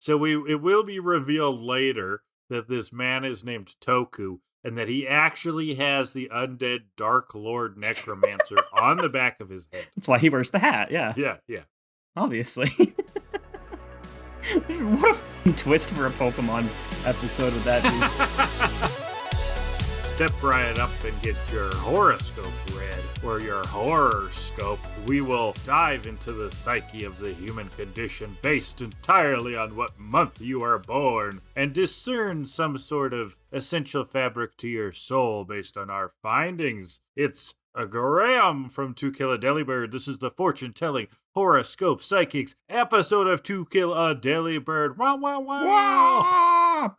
So it will be revealed later that this man is named Toku, and that he actually has the undead Dark Lord Necromancer on the back of his head. That's why he wears the hat, yeah. Yeah. Obviously. What a f***ing twist for a Pokemon episode would that be? Step right up and get your horoscope read, or your horoscope. We will dive into the psyche of the human condition based entirely on what month you are born, and discern some sort of essential fabric to your soul based on our findings. It's a Graham from To Kill A Delibird. This is the fortune-telling horoscope psychics episode of To Kill A Delibird. Wow, wow, wow!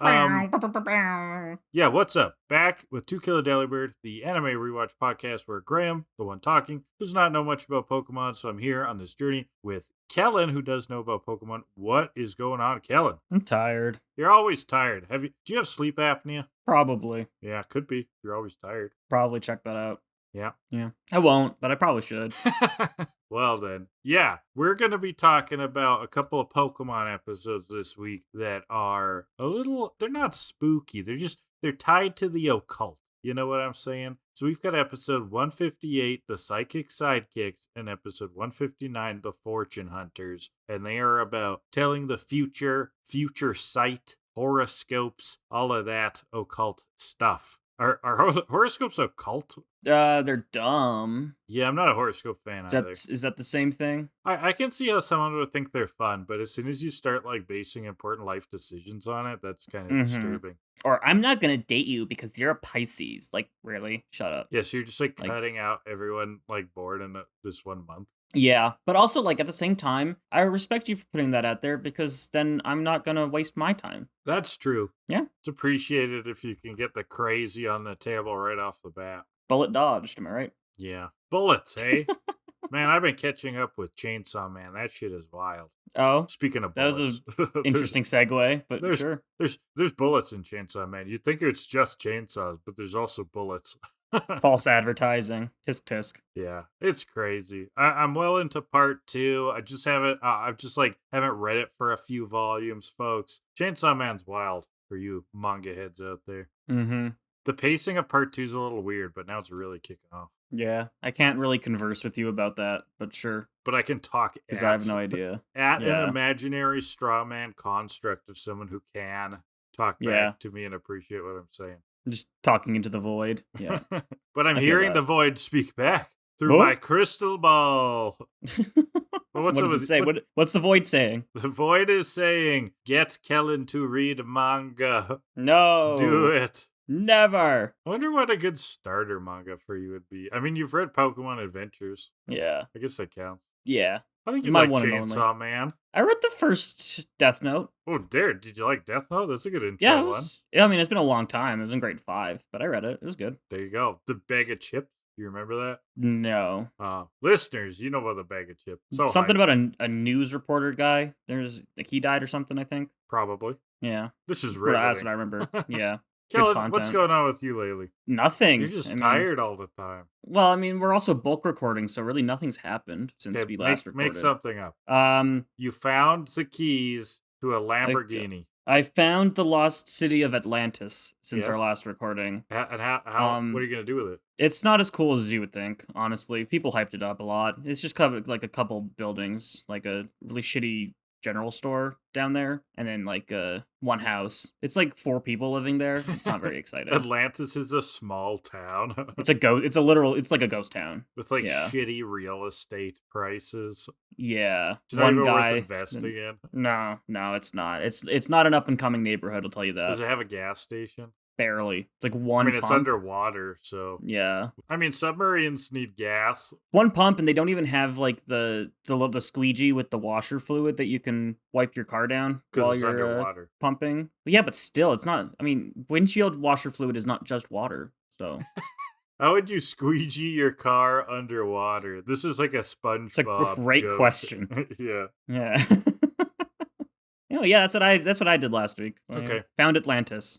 Yeah, what's up? Back with To Kill A Delibird, the anime rewatch podcast where Graham, the one talking, does not know much about Pokemon, so I'm here on this journey with Kellan, who does know about Pokemon. What is going on, Kellan? I'm tired. You're always tired. Do you have sleep apnea? Probably. Yeah, could be. You're always tired. Probably check that out. Yeah. I won't, but I probably should. Well then, yeah, we're going to be talking about a couple of Pokemon episodes this week that are they're not spooky. They're tied to the occult. You know what I'm saying? So we've got episode 158, the Psychic Sidekicks, and episode 159, the Fortune Hunters. And they are about telling the future sight, horoscopes, all of that occult stuff. Are horoscopes occult? They're dumb. Yeah, I'm not a horoscope fan either. Is that the same thing? I can see how someone would think they're fun, but as soon as you start like basing important life decisions on it, that's kind of disturbing. Or I'm not gonna date you because you're a Pisces. Like, really? Shut up. Yeah, so you're just like cutting out everyone like born in this 1 month. Yeah, but also, like, at the same time, I respect you for putting that out there because then I'm not gonna waste my time. That's true. Yeah. It's appreciated if you can get the crazy on the table right off the bat. Bullet dodged, am I right? Yeah. Bullets, hey? Man, I've been catching up with Chainsaw Man. That shit is wild. Oh? Speaking of bullets. That was an interesting segue, but sure. There's bullets in Chainsaw Man. You'd think it's just chainsaws, but there's also bullets. False advertising. Tisk tisk. Yeah, it's crazy. I'm well into part 2. I just haven't read it for a few volumes, folks. Chainsaw Man's wild for you manga heads out there. Mm-hmm. The pacing of part 2 is a little weird, but now it's really kicking off. Yeah, I can't really converse with you about that, but sure. But I can talk because I have no idea. An imaginary straw man construct of someone who can talk back to me and appreciate what I'm saying. I'm just talking into the void. Yeah. But I'm hearing the void speak back through my crystal ball. What does it say? What's the void saying? The void is saying, get Kellan to read manga. No. Do it. Never. I wonder what a good starter manga for you would be. I mean, you've read Pokemon Adventures. Yeah. I guess that counts. Yeah. I think you like Chainsaw Man. I read the first Death Note. Oh, did you like Death Note? That's a good intro one. Yeah, I mean, it's been a long time. It was in grade 5, but I read it. It was good. There you go. The bag of chips. Do you remember that? No. Listeners, you know about the bag of chips. Something about a news reporter guy. He died or something, I think. Probably. Yeah. This is riveting. That's what I remember. Yeah. Kellan, what's going on with you lately? Nothing. You're just tired all the time. Well, I mean, we're also bulk recording, so really nothing's happened since we last recorded. Make something up. You found the keys to a Lamborghini. I found the lost city of Atlantis since our last recording. And how what are you going to do with it? It's not as cool as you would think, honestly. People hyped it up a lot. It's just covered like a couple buildings, like a really shitty general store down there, and then like one house. It's like 4 people living there. It's not very exciting. Atlantis is a small town. It's like a ghost town with like shitty real estate prices. Yeah, it's not even worth investing in. No, it's not. It's not an up and coming neighborhood. I'll tell you that. Does it have a gas station? Barely. It's like one pump. It's underwater, so... Yeah. I mean, submarines need gas. One pump, and they don't even have, like, the squeegee with the washer fluid that you can wipe your car down while you're underwater. Pumping. But yeah, but still, it's not... I mean, windshield washer fluid is not just water, so... How would you squeegee your car underwater? This is like a SpongeBob It's a great joke. Question. Yeah. Yeah, that's what I did last week. Okay. Found Atlantis.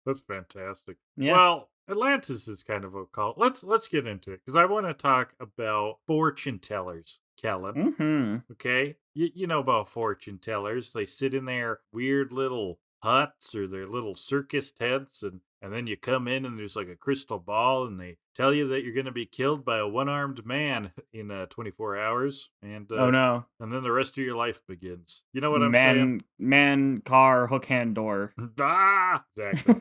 That's fantastic. Yeah. Well, Atlantis is kind of a cult. Let's get into it because I want to talk about fortune tellers, Kellan. Mm-hmm. Okay, you know about fortune tellers. They sit in their weird little huts or their little circus tents, and then you come in and there's like a crystal ball, and they tell you that you're going to be killed by a one-armed man in 24 hours, Oh no. and then the rest of your life begins. You know what I'm saying? Man, car, hook, hand, door. Ah, exactly.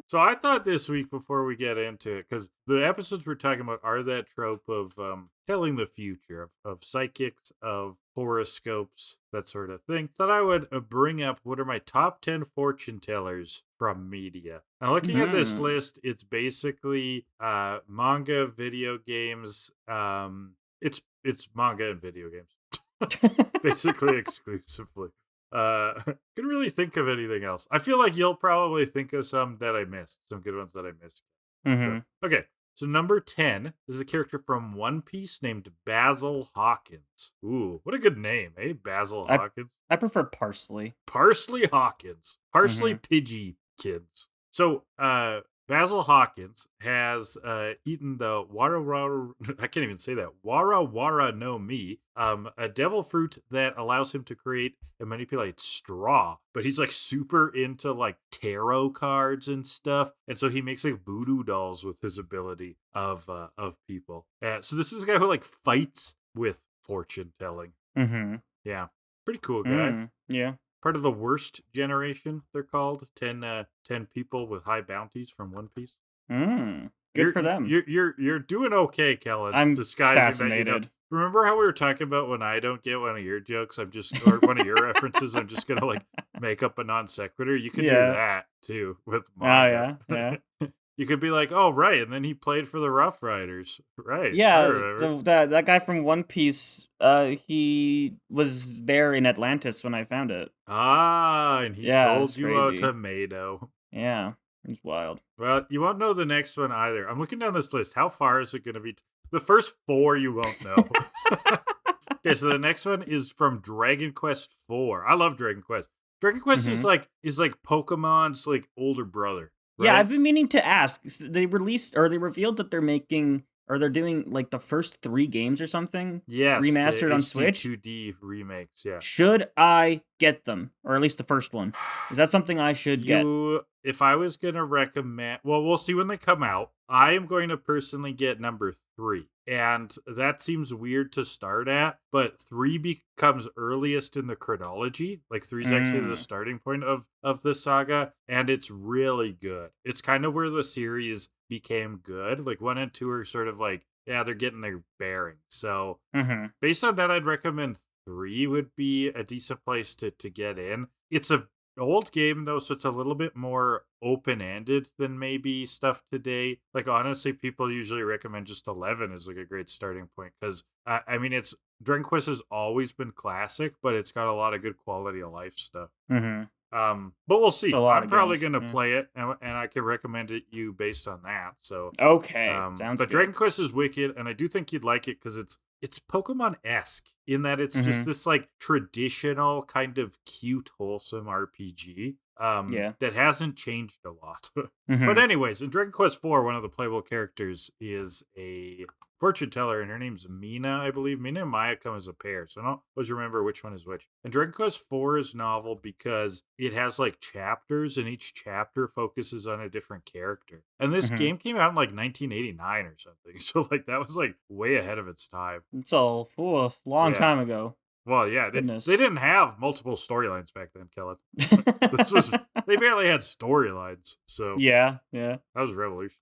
So I thought this week, before we get into it, because the episodes we're talking about are that trope of telling the future, of psychics, of horoscopes, that sort of thing, thought I would bring up what are my top 10 fortune tellers from media. Now, looking at this list, it's basically manga, video games. It's manga and video games, basically exclusively. Couldn't really think of anything else. I feel like you'll probably think of some that I missed, some good ones that I missed. So, okay, so number 10 is a character from One Piece named Basil Hawkins. Ooh, what a good name, eh? Basil Hawkins. I prefer Parsley. Parsley Hawkins. Parsley Pidgey kids. So, Basil Hawkins has eaten the I can't even say that. Wara no Mi, a devil fruit that allows him to create and manipulate straw. But he's like super into like tarot cards and stuff, and so he makes like voodoo dolls with his ability of people. So this is a guy who like fights with fortune telling. Yeah, pretty cool guy. Yeah. Part of the worst generation, they're called. 10 people with high bounties from One Piece. Good for them. You're doing okay, Kellan. I'm disguising fascinated. That, remember how we were talking about when I don't get one of your jokes, or one of your references, I'm just gonna like make up a non sequitur. You could do that too with manga. Oh yeah. You could be like, oh right, and then he played for the Rough Riders, right? Yeah, that guy from One Piece, he was there in Atlantis when I found it. Ah, and he sold you crazy. a tomato. Yeah, it's wild. Well, you won't know the next one either. I'm looking down this list. How far is it going to be? The first 4 you won't know. Okay, so the next one is from Dragon Quest IV. I love Dragon Quest. Dragon Quest is like Pokemon's like older brother. Right? Yeah, I've been meaning to ask. They revealed that they're making, or they're doing like the first 3 games or something. Yes, remastered on Switch. 2D remakes. Yeah. Should I get them, or at least the first one? Is that something I should get? If I was gonna recommend, well, we'll see when they come out. I am going to personally get number 3. And that seems weird to start at, but 3 becomes earliest in the chronology. Like 3 is actually the starting point of the saga, and it's really good. It's kind of where the series became good. Like 1 and 2 are sort of like, yeah, they're getting their bearings. So based on that, I'd recommend 3 would be a decent place to get in. It's a old game though, so it's a little bit more open-ended than maybe stuff today. Like honestly, people usually recommend just 11 as like a great starting point, because I mean, it's Dragon Quest has always been classic, but it's got a lot of good quality of life stuff. But we'll see. I'm probably gonna play it, and I can recommend it you based on that. So okay, sounds but good. Dragon Quest is wicked, and I do think you'd like it because it's Pokemon-esque in that it's just this like traditional kind of cute, wholesome RPG that hasn't changed a lot. But anyways, in Dragon Quest IV, one of the playable characters is a fortune teller, and her name's Mina, I believe. Mina and Maya come as a pair, so I don't always remember which one is which. And Dragon Quest IV is novel because it has like chapters, and each chapter focuses on a different character. And this game came out in like 1989 or something, so like that was like way ahead of its time. It's a long time ago. Well, yeah, they didn't have multiple storylines back then, Kellan. They barely had storylines, so yeah, that was revolution.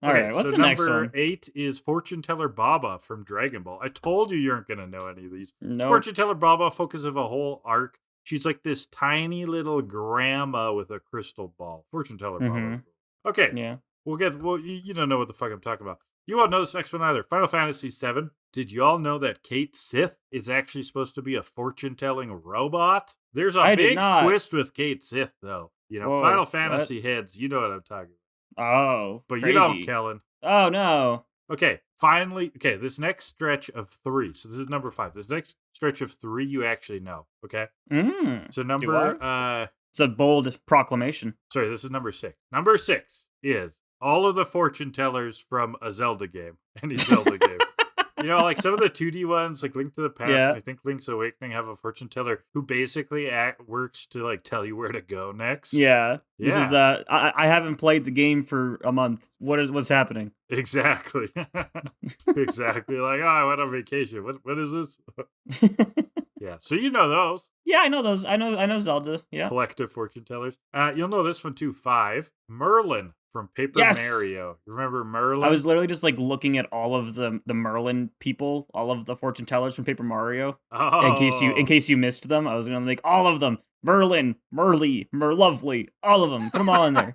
All right, what's the next one? Number 8 is Fortune Teller Baba from Dragon Ball. I told you aren't going to know any of these. No. Fortune Teller Baba focuses of a whole arc. She's like this tiny little grandma with a crystal ball. Fortune Teller Baba. Okay. Yeah. You don't know what the fuck I'm talking about. You won't know this next one either. Final Fantasy VII. Did y'all know that Kate Sith is actually supposed to be a fortune-telling robot? There's a big twist with Kate Sith, though. You know, Final Fantasy heads, you know what I'm talking about. Oh, but crazy. You don't, Kellan. Oh, no. Okay, finally. Okay, this next stretch of 3. So this is number 5. This next stretch of 3 you actually know, okay? So number... It's a bold proclamation. Sorry, this is number 6. Number 6 is all of the fortune tellers from a Zelda game. Any Zelda game. Like some of the 2D ones, like Link to the Past, Yeah. and I think Link's Awakening have a fortune teller who basically works to like tell you where to go next. Yeah. This is Yeah. the I haven't played the game for a month. What's happening? Exactly. Exactly. Like, oh, I went on vacation. What is this? Yeah. So you know those Yeah, I know those. I know Zelda. Yeah. collective fortune tellers. You'll know this one too. 5. Merlin from Paper Yes! Mario. You remember Merlin? I was literally just like looking at all of the Merlin people, all of the fortune tellers from Paper Mario. Oh. In case you missed them, I was gonna like all of them. Merlin, Merly, Merlovely, all of them. Put them all in there.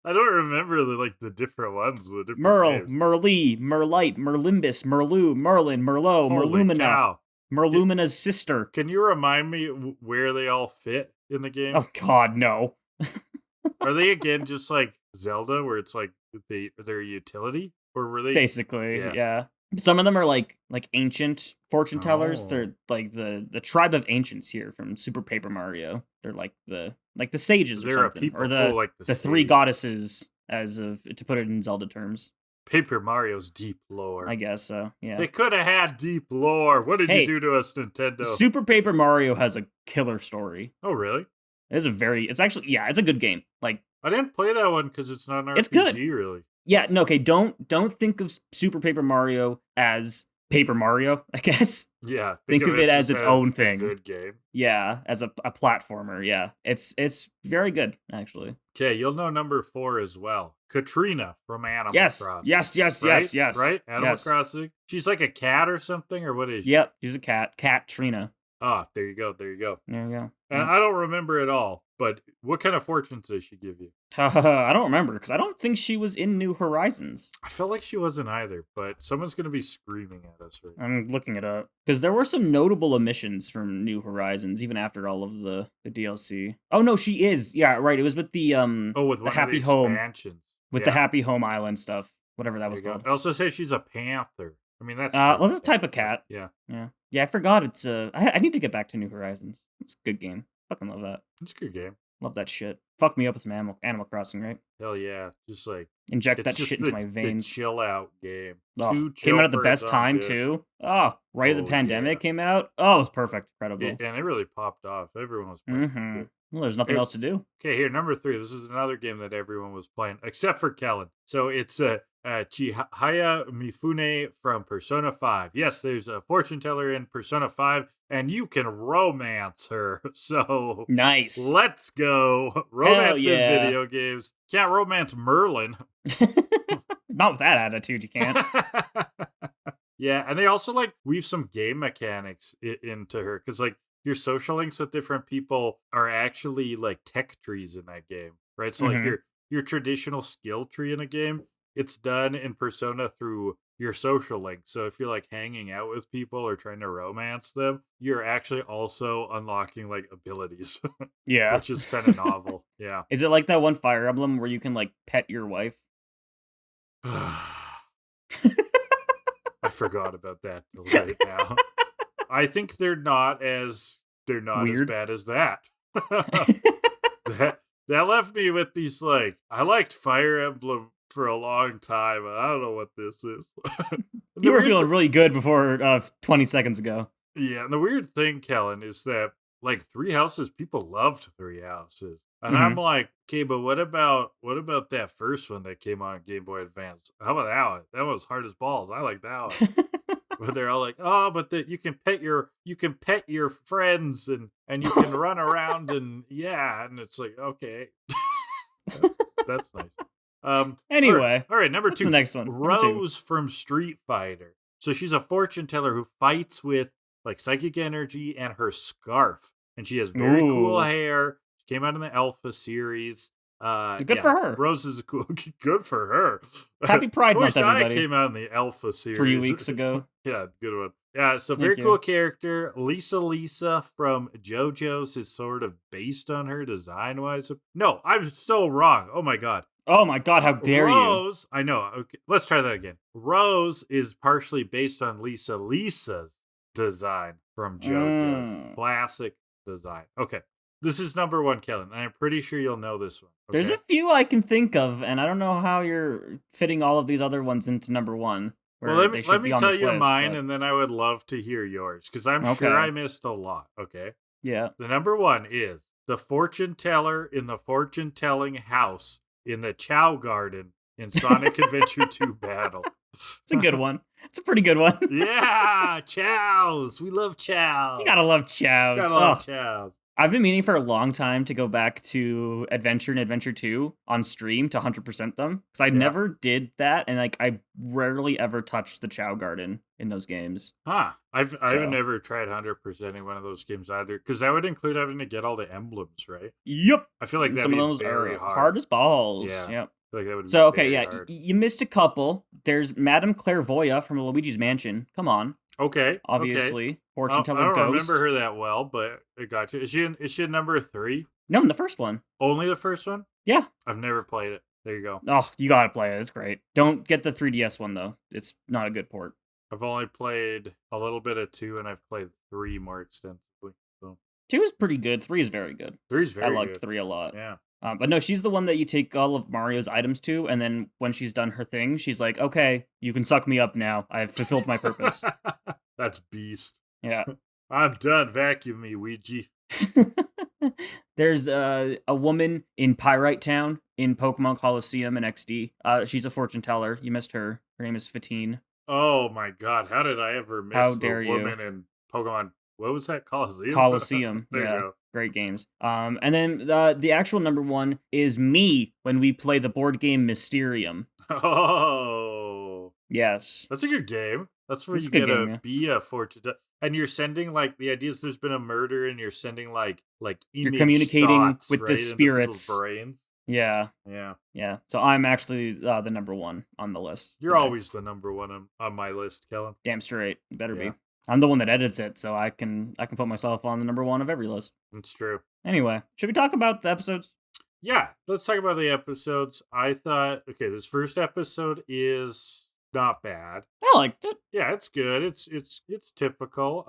I don't remember the different ones. The different Merle, names. Merlee, Merlite, Merlimbus, Merlu, Merlin, Merlot, Holy Merlumina, cow. Merlumina's sister. Can you remind me where they all fit in the game? Oh God, no. Are they again just like Zelda, where it's like their utility, or were they Basically, Yeah. yeah. Some of them are like ancient fortune tellers. Oh. They're like the tribe of ancients here from Super Paper Mario. They're like the sages or There are something, people or the like the three sage. goddesses, as of to put it in Zelda terms. Paper Mario's deep lore. I guess so. Yeah. They could have had deep lore. What did Hey, you do to us, Nintendo? Super Paper Mario has a killer story. Oh, really? It's a good game. Like, I didn't play that one because it's not an RPG, It's good. really. yeah, no, okay, don't think of Super Paper Mario as Paper Mario, I guess. Yeah. Think of it as just its own a thing. Good game. Yeah, as a platformer, yeah. It's very good, actually. Okay, you'll know number 4 as well. Katrina from Animal Yes, Crossing. yes, Right? yes. Right? Animal yes. Crossing. She's like a cat or something, or what is she? Yep, she's a cat. Cat Trina. Ah, there you go. There you go. And Yeah. I don't remember it all, but what kind of fortunes does she give you? I don't remember, because I don't think she was in New Horizons. I felt like she wasn't either, but someone's going to be screaming at us right now. I'm looking it up. Because there were some notable omissions from New Horizons, even after all of the DLC. Oh, no, she is. Yeah, right. It was with the with the one Happy of the Home. expansions. With the Happy Home Island stuff. Whatever that was There you go. called. It also says she's a panther. I mean, that's... Well, it's a type of cat. Yeah. Yeah, I forgot it's I need to get back to New Horizons. It's a good game. Fucking love that. It's a good game. Love that shit. Fuck me up with some Animal Crossing, right? Hell yeah. Just like... Inject It's that just shit into my veins. the chill out game. Oh, Too came out at the chill best for its own time good. too. Oh, right at the Oh, pandemic yeah. came out. Oh, it was perfect. Incredible. And it really popped off. Everyone was playing. Mm-hmm. it. Well, there's nothing Here- else to do. Okay, here, number 3. This is another game that everyone was playing, except for Kellan. So it's Chihaya Mifune from Persona 5. Yes, there's a fortune teller in Persona 5, and you can romance her. So Nice. let's go. Romance yeah. in video games. Can't romance Merlin. Not with that attitude, you can't. Yeah, and they also like weave some game mechanics into her, because like your social links with different people are actually like tech trees in that game, right? So like Mhm. your traditional skill tree in a game, it's done in Persona through your social links. So if you're like hanging out with people or trying to romance them, you're actually also unlocking like abilities, Yeah. which is kind of novel. Yeah. Is it like that one Fire Emblem where you can like pet your wife? I forgot about that till right now. I think they're not as Weird. bad as that. that left me with these like, I liked Fire Emblem for a long time, and I don't know what this is. You were feeling really good before 20 seconds ago. Yeah, and the weird thing, Kellan, is that like Three Houses, people loved Three Houses. And Mhm. I'm like, okay, but what about that first one that came on Game Boy Advance? How about that one? That one was hard as balls. I like that one. But they're all like, oh, but you can pet your friends and you can run around and yeah, and it's like, okay. That's nice. Anyway, all right, number what's 2. the next one? Number two. Rose from Street Fighter. So she's a fortune teller who fights with like psychic energy and her scarf. And she has very cool Ooh. hair. She came out in the Alpha series. Good for her. Rose is cool. Good for her. Happy Pride I Month, wish everybody. I came out in the Alpha series 3 weeks ago. Yeah, good one. Yeah, so Thank very you. cool character. Lisa from JoJo's is sort of based on her design-wise. No, I'm so wrong. Oh my god. Oh my god, how dare you? Rose, I know. Okay, let's try that again. Rose is partially based on Lisa's design from JoJo's. Mm. Classic design. Okay. This is number 1, Kellan, and I'm pretty sure you'll know this one. Okay? There's a few I can think of, and I don't know how you're fitting all of these other ones into number 1. Well, where let they me should let be me on tell this you list. mine, But and then I would love to hear yours because I'm sure okay, I missed a lot. Okay, yeah. the number one is the fortune teller in the fortune telling house in the Chow Garden in Sonic Adventure 2 Battle. It's a good one. It's a pretty good one. Yeah, chows. We love You chows. gotta love chows. Gotta love Oh, chows. I've been meaning for a long time to go back to Adventure and Adventure 2 on stream to 100% them because I Yeah. never did that, and like I rarely ever touched the Chow Garden in those games. Huh. I've So never tried 100%ing one of those games either because that would include having to get all the emblems, right? yep, I feel like and that'd some of be those very are hard hard. as balls. Yeah. Yep. I feel like that would be So okay, very yeah, hard. you missed a couple. There's Madame Clairvoya from Luigi's Mansion. Come on, Okay. Okay. obviously, fortune I teller don't remember ghost. her that well, but I got you. Is she in number 3? No, in the first one. Only the first one? Yeah. I've never played it. There you go. Oh, you gotta play it. It's great. Don't get the 3DS one though. It's not a good port. I've only played a little bit of 2, and I've played 3 more extensively. So 2 is pretty good. 3 is very good. 3 is I very liked good. 3 a lot. Yeah. But no, she's the one that you take all of Mario's items to, and then when she's done her thing, she's like, "Okay, you can suck me up now. I've fulfilled my purpose." That's beast. Yeah. I'm done. Vacuum me, Ouija. There's a woman in Pyrite Town in Pokemon Coliseum in XD. She's a fortune teller. You missed her. Her name is Fatine. Oh my god, how did I ever How miss the dare you? woman in Pokemon? What was that? Coliseum? Coliseum. There you Yeah. go. Great games. And then the actual number one is me when we play the board game Mysterium. Oh, Yes. that's a good game. That's where It's you a good get game, to yeah. be a fortune and you're sending like the idea is there's been a murder and you're sending like You're image communicating thoughts, with right, the into people's spirits. brains. Yeah. Yeah. Yeah. So I'm actually the number one on the list. You're today. always the number one on my list, Kellan. Damn straight. You better Yeah. be. I'm the one that edits it, so I can put myself on the number one of every list. That's true. Anyway, should we talk about the episodes? Yeah, let's talk about the episodes. I thought, okay, this first episode is not bad. I liked it. Yeah, it's good. It's typical.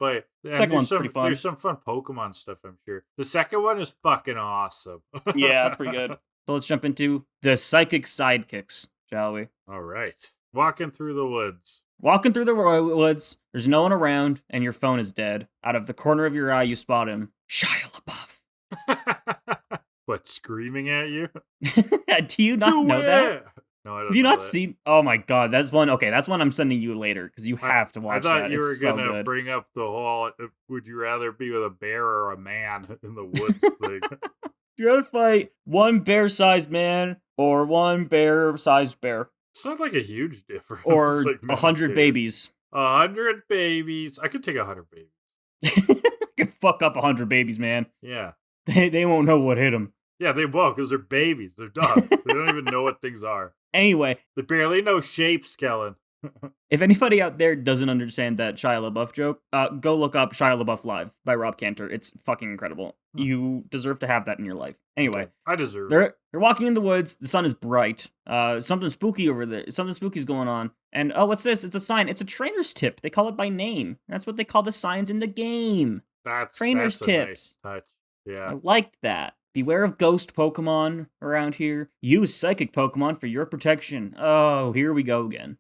But Second one's pretty fun. There's some fun Pokemon stuff, I'm sure. The second one is fucking awesome. Yeah, it's pretty good. So let's jump into the Psychic Sidekicks, shall we? All right. Walking through the woods. Walking through the woods, there's no one around, and your phone is dead. Out of the corner of your eye, you spot him. Shia LaBeouf. What, screaming at you? Do you not know that? No, I don't Have you know not that. seen? Oh my god, that's one. Okay, that's one I'm sending you later because you have to watch I thought that. you were It's so gonna good. bring up the whole would you rather be with a bear or a man in the woods thing. Do you rather fight one bear-sized man or one bear-sized bear? It's not like a huge difference. Or like 100 babies? 100 babies. I could take 100 babies. Can fuck up 100 babies, man. Yeah. They won't know what hit them. Yeah, they won't because they're babies. They're dumb. They don't even know what things are. Anyway, They barely know shapes, Kellan. if anybody out there doesn't understand that Shia LaBeouf joke, go look up Shia LaBeouf Live by Rob Cantor. It's fucking incredible. You deserve to have that in your life. Anyway, Okay, I deserve it. they're walking in the woods. The sun is bright. Something spooky over there. Something spooky's going on. And oh, what's this? It's a sign. It's a trainer's tip. They call it by name. That's what they call the signs in the game. Trainer's That's a tips. nice touch. Yeah. I liked that. Beware of ghost Pokemon around here. Use psychic Pokemon for your protection. Oh, here we go again.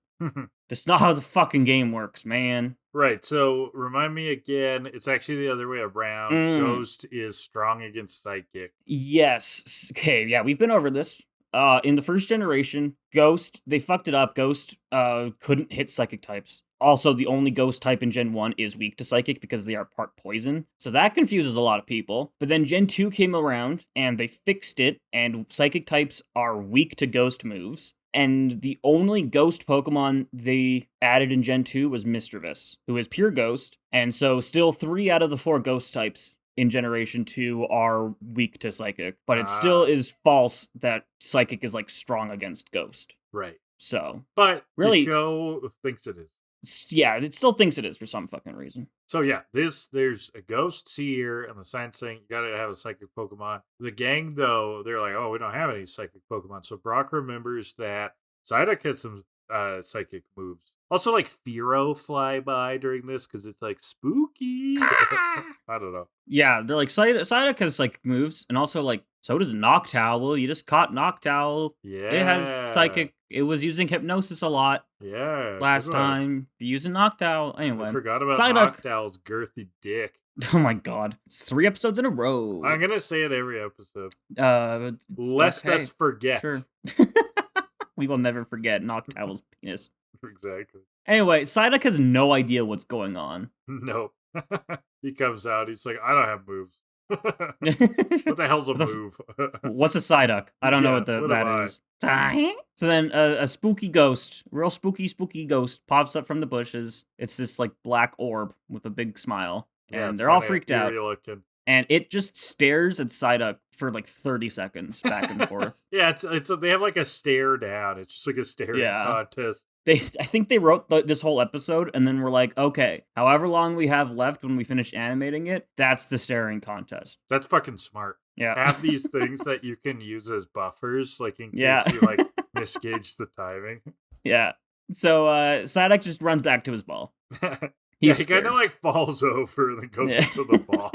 That's not how the fucking game works, man. Right, so remind me again, it's actually the other way around. Ghost is strong against Psychic. Yes. Okay, yeah, we've been over this. In the first generation, Ghost, they fucked it up. Ghost couldn't hit Psychic types. Also, the only Ghost type in Gen 1 is weak to Psychic because they are part poison. So that confuses a lot of people. But then Gen 2 came around, and they fixed it, and Psychic types are weak to Ghost moves. And the only Ghost Pokemon they added in Gen 2 was Misdreavus, who is pure Ghost. And so still 3 out of the 4 Ghost types in Generation 2 are weak to Psychic. But it still is false that Psychic is, like, strong against Ghost. Right. So, But really, the show thinks it is. Yeah, it still thinks it is for some fucking reason. So yeah, there's a ghost here, and the sign saying you gotta have a psychic Pokemon. The gang, though, they're like, oh, we don't have any psychic Pokemon. So Brock remembers that Psyduck has some psychic moves. Also, like Fearow fly by during this because it's like spooky. I don't know. Yeah, they're like Psyduck has like moves, and also like So does Noctowl. You just caught Noctowl. Yeah. It has psychic. It was using hypnosis a lot Yeah. last time. Using Noctowl. Anyway. I forgot about Psyduck. Noctowl's girthy dick. Oh my god. It's 3 episodes in a row. I'm gonna say it every episode. Lest okay. us forget. Sure. We will never forget Noctowl's penis. Exactly. Anyway, Psyduck has no idea what's going on. Nope. He comes out, he's like, I don't have moves. What the hell's a move? What's a Psyduck? I don't know what what that is. So then a spooky ghost, real spooky ghost pops up from the bushes. It's this like black orb with a big smile. Yeah, and they're all freaked out. looking. And it just stares at Psyduck for like 30 seconds back and forth. Yeah, they have like a stare down. It's just like a staring contest. I think they wrote this whole episode and then we're like, okay, however long we have left when we finish animating it, that's the staring contest. That's fucking smart. Yeah. Have these things that you can use as buffers, like in case you like misgauge the timing. Yeah. So Psyduck just runs back to his ball. He kind of like falls over and then goes into the ball.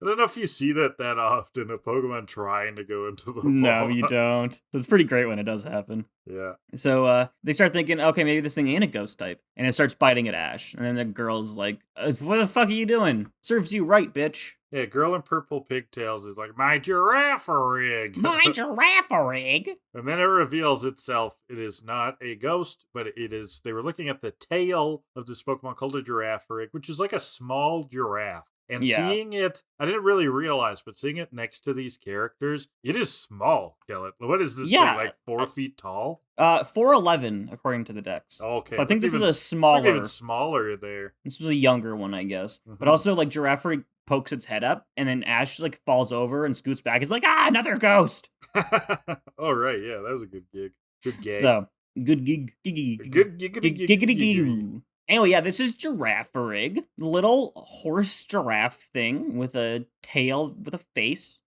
I don't know if you see that often, a Pokemon trying to go into the ball. No, you don't. It's pretty great when it does happen. Yeah. So they start thinking, okay, maybe this thing ain't a ghost type. And it starts biting at Ash. And then the girl's like, what the fuck are you doing? Serves you right, bitch. Yeah, girl in purple pigtails is like, my Girafarig. My Girafarig. And then it reveals itself. It is not a ghost, but it is, they were looking at the tail of this Pokemon called a Girafarig, which is like a small giraffe. And seeing it, I didn't really realize, but seeing it next to these characters, it is small, Kellan. What is this thing, like 4 feet tall? 4'11", according to the Dex. Okay. So I think this is a smaller. Even smaller there. This was a younger one, I guess. Mm-hmm. But also, like, Girafarig pokes its head up, and then Ash, like, falls over and scoots back. He's like, another ghost! Oh, right, yeah, that was a good gig. Good gag. So, good gig. Giggity. Anyway, yeah, this is Girafarig, little horse giraffe thing with a tail with a face.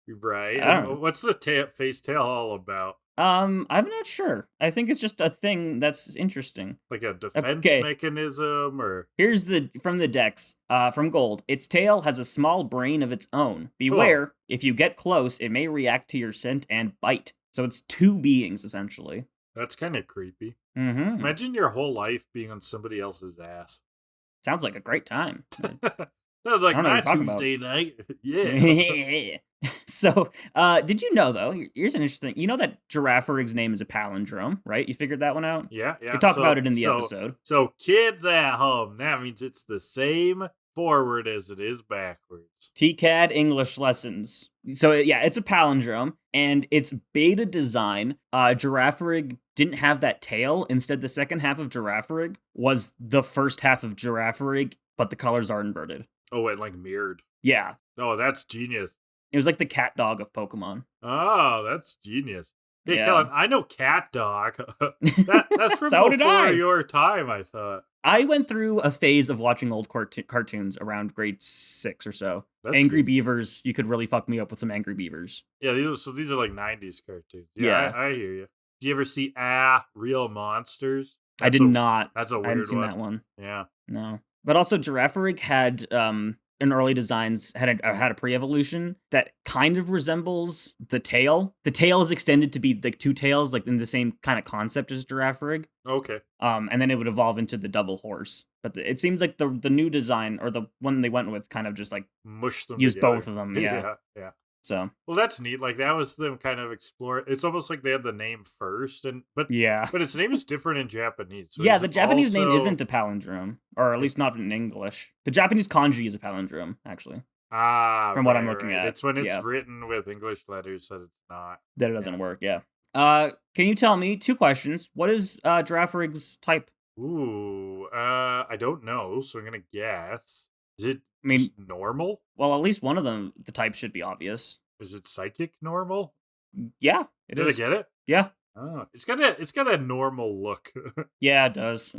Right. What's the face tail all about? I'm not sure. I think it's just a thing that's interesting. Like a defense mechanism, or here's from the Dex, from Gold. Its tail has a small brain of its own. Beware, if you get close, it may react to your scent and bite. So it's 2 beings essentially. That's kind of creepy. Mm-hmm. Imagine your whole life being on somebody else's ass. Sounds like a great time. That was like my Tuesday night. Yeah. So, did you know, though, here's an interesting, you know that Girafarig's name is a palindrome, right? You figured that one out? Yeah. We talked about it in the episode. So, kids at home, that means it's the same forward as it is backwards. TCAD English lessons. So, yeah, it's a palindrome, and its beta design, Girafarig didn't have that tail. Instead, the second half of Girafarig was the first half of Girafarig, but the colors are inverted. Oh, and like mirrored. Yeah. Oh, that's genius. It was like the cat dog of Pokemon. Oh, that's genius. Hey, Kellan, I know Cat Dog. That's from so before your time, I thought. I went through a phase of watching old cartoons around grade 6 or so. That's Angry Beavers, you could really fuck me up with some Angry Beavers. Yeah, these are like 90s cartoons. Yeah. I hear you. Do you ever see Real Monsters? I did not. That's a weird one. I haven't seen that one. Yeah. No. But also, Girafarig had, in early designs, had a pre-evolution that kind of resembles the tail. The tail is extended to be like 2 tails, like in the same kind of concept as Girafarig. Okay. And then it would evolve into the double horse. But it seems like the new design, or the one they went with, kind of just like mushed them used together. both of them. Yeah. So, well, that's neat. Like, that was them kind of explore. It's almost like they had the name first, but its name is different in Japanese. So the Japanese name isn't a palindrome, or at least not in English. The Japanese kanji is a palindrome, actually. From what I'm looking at, it's when it's written with English letters that it's not. That it doesn't work. Yeah. Can you tell me 2 questions? What is Girafarig's type? Ooh, I don't know, so I'm gonna guess. Is it just normal? Well, at least one of them, the type should be obvious. Is it psychic normal? Yeah, it is. Did I get it? Yeah. Oh, it's got a normal look. Yeah, it does.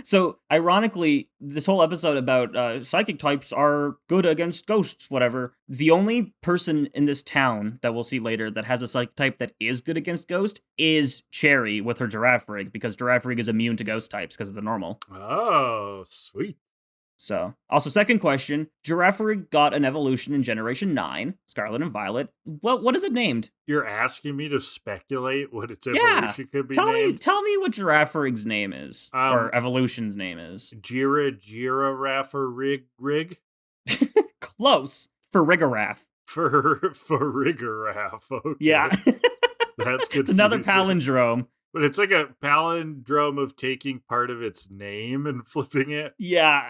So, ironically, this whole episode about psychic types are good against ghosts, whatever. The only person in this town that we'll see later that has a psychic type that is good against ghost is Cherry with her Girafarig, because Girafarig is immune to ghost types because of the normal. Oh, sweet. So, also, second question, Girafarig got an evolution in Generation 9, Scarlet and Violet. What is it named? You're asking me to speculate what its Yeah. evolution could be named? Tell me what Girafarig's name is, or evolution's name is. Girafarig rig? Close. Farigiraf. Farigiraf. Okay. Yeah. That's good. It's another palindrome. But it's like a palindrome of taking part of its name and flipping it. Yeah.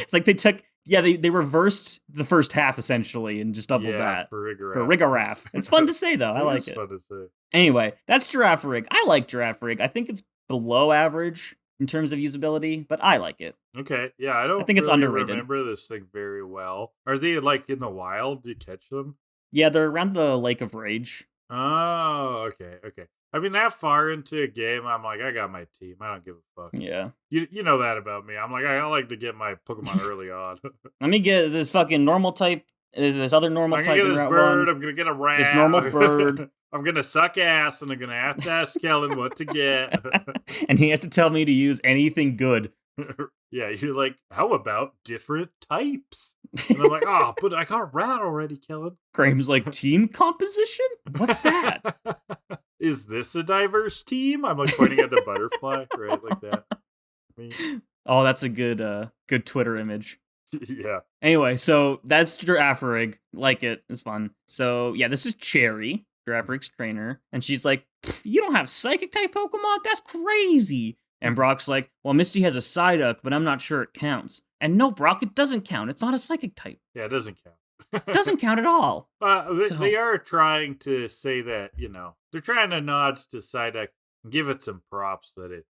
It's like they took, they reversed the first half essentially and just doubled that. Farigiraf. It's fun to say though. I like it. It's fun to say. Anyway, that's Girafarig. I like Girafarig. I think it's below average in terms of usability, but I like it. Okay. Yeah, I think it's really underrated. Remember this thing very well. Are they like in the wild? Do you catch them? Yeah, they're around the Lake of Rage. Oh, okay. I mean, that far into a game, I'm like, I got my team. I don't give a fuck. Yeah. You know that about me. I'm like, I like to get my Pokemon early on. Let me get this fucking normal type. This other normal type. I'm gonna get this bird. I'm gonna get a rat. This normal bird. I'm gonna suck ass, and I'm gonna have to ask Kellan what to get. And he has to tell me to use anything good. Yeah, you're like, how about different types? And I'm like, oh, but I got rat already, Kellan. Graham's like, team composition? What's that? Is this a diverse team? I'm like pointing at the butterfly, right? Like that. Oh, that's a good Twitter image. Yeah. Anyway, so that's Girafarig. Like it. It's fun. So, yeah, this is Cherry, Girafarig's trainer. And she's like, you don't have psychic type Pokemon? That's crazy. And Brock's like, well, Misty has a Psyduck, but I'm not sure it counts. And no, Brock, it doesn't count. It's not a psychic type. Yeah, it doesn't count. It doesn't count at all. They are trying to say that, they're trying to nod to Psyduck and give it some props that it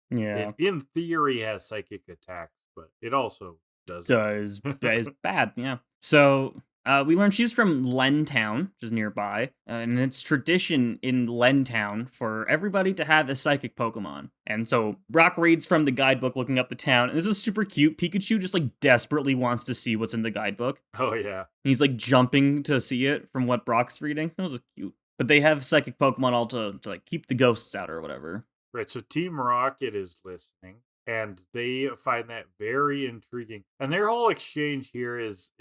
in theory has psychic attacks, but it also doesn't. Is bad, yeah. So we learned she's from Lentown, which is nearby, and it's tradition in Lentown for everybody to have a psychic Pokemon. And so Brock reads from the guidebook looking up the town, and this is super cute. Pikachu just like desperately wants to see what's in the guidebook. Oh, yeah. He's like jumping to see it from what Brock's reading. That was cute. But they have psychic Pokemon all to like keep the ghosts out or whatever. Right, so Team Rocket is listening, and they find that very intriguing. And their whole exchange here is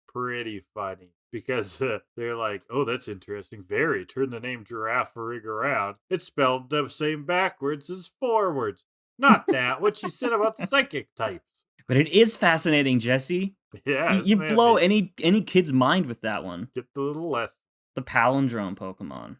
pretty funny because they're like, oh, that's interesting. Very. Turn the name Girafarig around. It's spelled the same backwards as forwards. Not that. What she said about psychic types. But it is fascinating, Jesse. Yeah. You blow any kid's mind with that one. Get the little lesson. The palindrome Pokemon.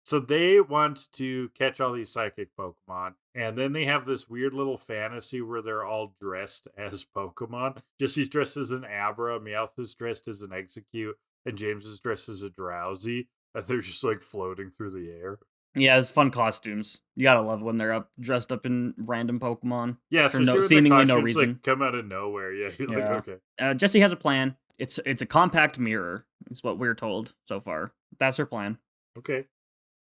So they want to catch all these psychic Pokemon, and then they have this weird little fantasy where they're all dressed as Pokemon. Jesse's dressed as an Abra, Meowth is dressed as an Execute, and James is dressed as a Drowsy, and they're just like floating through the air. Yeah, it's fun costumes. You gotta love when they're dressed up in random Pokemon. Yeah, so seemingly no reason. Like, come out of nowhere. Yeah, you're like, okay. Jesse has a plan. It's a compact mirror. It's what we're told so far. That's her plan. Okay.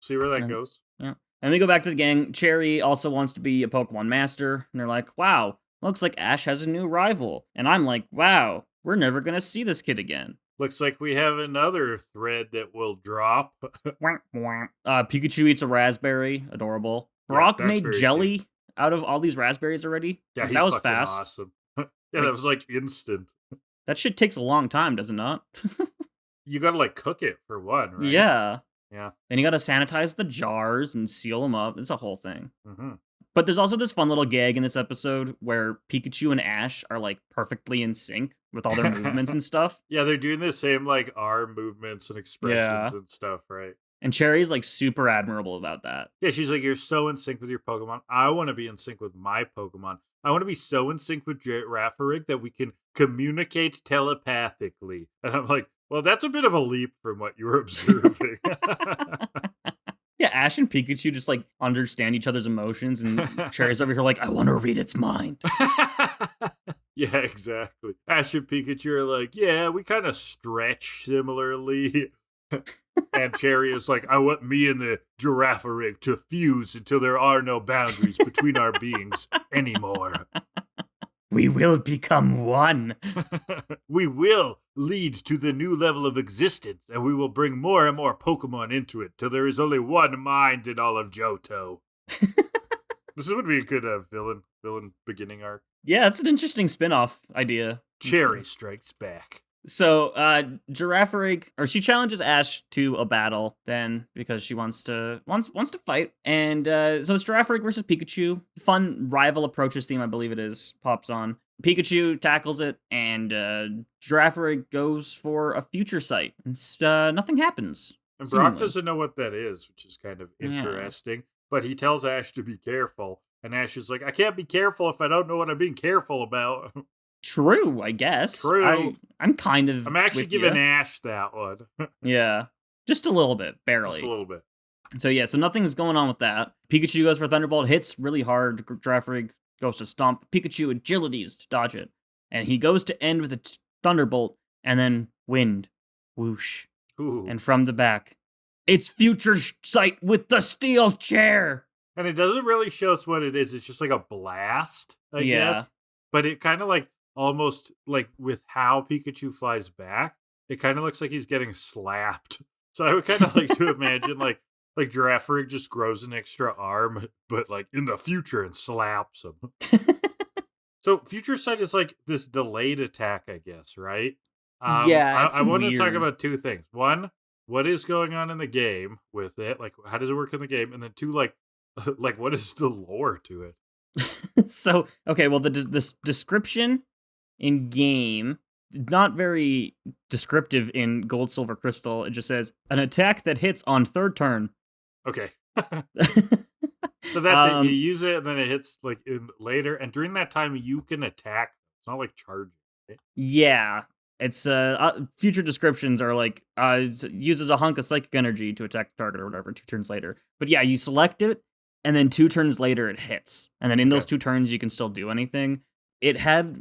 See where that goes. Yeah. And we go back to the gang. Cherry also wants to be a Pokemon master. And they're like, wow, looks like Ash has a new rival. And I'm like, wow, we're never going to see this kid again. Looks like we have another thread that will drop. Pikachu eats a raspberry. Adorable. Brock made jelly out of all these raspberries already. Yeah, that was fast. Awesome. That was like instant. That shit takes a long time, does it not? You gotta like cook it for one, right? Yeah. Yeah. Then you gotta sanitize the jars and seal them up. It's a whole thing. Mm-hmm. But there's also this fun little gag in this episode where Pikachu and Ash are like perfectly in sync with all their movements and stuff. Yeah, they're doing the same like arm movements and expressions and stuff, right? And Cherry's like super admirable about that. Yeah, she's like, you're so in sync with your Pokemon. I want to be in sync with my Pokemon. I want to be so in sync with Girafarig that we can communicate telepathically. And I'm like, well, that's a bit of a leap from what you were observing. Yeah, Ash and Pikachu just like understand each other's emotions, and Cherry's over here like, I want to read its mind. Yeah, exactly. Ash and Pikachu are like, yeah, we kind of stretch similarly. And Cherry is like, I want me and the Girafarig to fuse until there are no boundaries between our beings anymore. We will become one. We will lead to the new level of existence, and we will bring more and more Pokemon into it till there is only one mind in all of Johto. This would be a good villain beginning arc. Yeah, it's an interesting spin-off idea. Cherry strikes back. So, Girafarig, or she challenges Ash to a battle then because she wants to fight. And so it's Girafarig versus Pikachu. Fun rival approaches theme, I believe it is, pops on. Pikachu tackles it, and Girafarig goes for a future sight. And nothing happens. And Brock seemingly. doesn't know what that is, which is kind of interesting. But he tells Ash to be careful. And Ash is like, I can't be careful if I don't know what I'm being careful about. True, I guess. True. I'm kind of. I'm actually giving Ash that one. Yeah. Just a little bit, barely. Just a little bit. So yeah, so nothing's going on with that. Pikachu goes for Thunderbolt, hits really hard. Girafarig goes to stomp. Pikachu agilities to dodge it. And he goes to end with a Thunderbolt, and then wind. Whoosh. Ooh. And from the back, it's Future Sight with the steel chair! And it doesn't really show us what it is. It's just like a blast, I guess. But it kind of like, almost like with how Pikachu flies back, it kind of looks like he's getting slapped. So I would kind of like to imagine like Girafarig just grows an extra arm, but like in the future and slaps him. So Future Sight is like this delayed attack, I guess, right? I want to talk about two things. One, what is going on in the game with it? Like, how does it work in the game? And then two, like what is the lore to it? So, okay, well, the description in game, not very descriptive in Gold, Silver, Crystal. It just says, an attack that hits on third turn. Okay. So that's it. You use it, and then it hits like later. And during that time, you can attack. It's not like charging. Right? Yeah. It's future descriptions are like it uses a hunk of psychic energy to attack the target or whatever 2 turns later. But yeah, you select it, and then 2 turns later it hits. And then in those 2 turns, you can still do anything. It had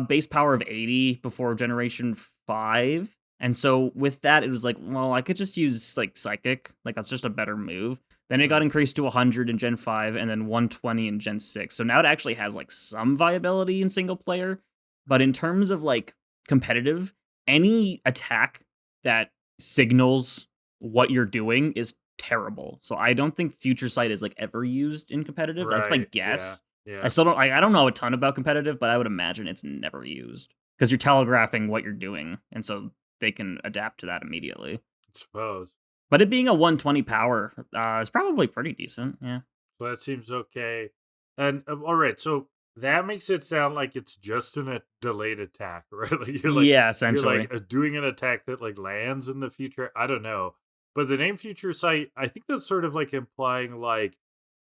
base power of 80 before Generation 5. And so with that, it was like, well, I could just use like Psychic. Like, that's just a better move. Then it got increased to 100 in Gen 5 and then 120 in Gen 6. So now it actually has like some viability in single player. But in terms of like competitive, any attack that signals what you're doing is terrible. So I don't think Future Sight is like ever used in competitive. Right, that's my guess. Yeah. I still don't. I don't know a ton about competitive, but I would imagine it's never used because you're telegraphing what you're doing, and so they can adapt to that immediately. I suppose. But it being a 120 power is probably pretty decent. Yeah. So that seems okay. And all right, so that makes it sound like it's just a delayed attack, right? Like yeah, essentially. You're like doing an attack that like lands in the future. I don't know. But the name Future Sight, I think that's sort of like implying like,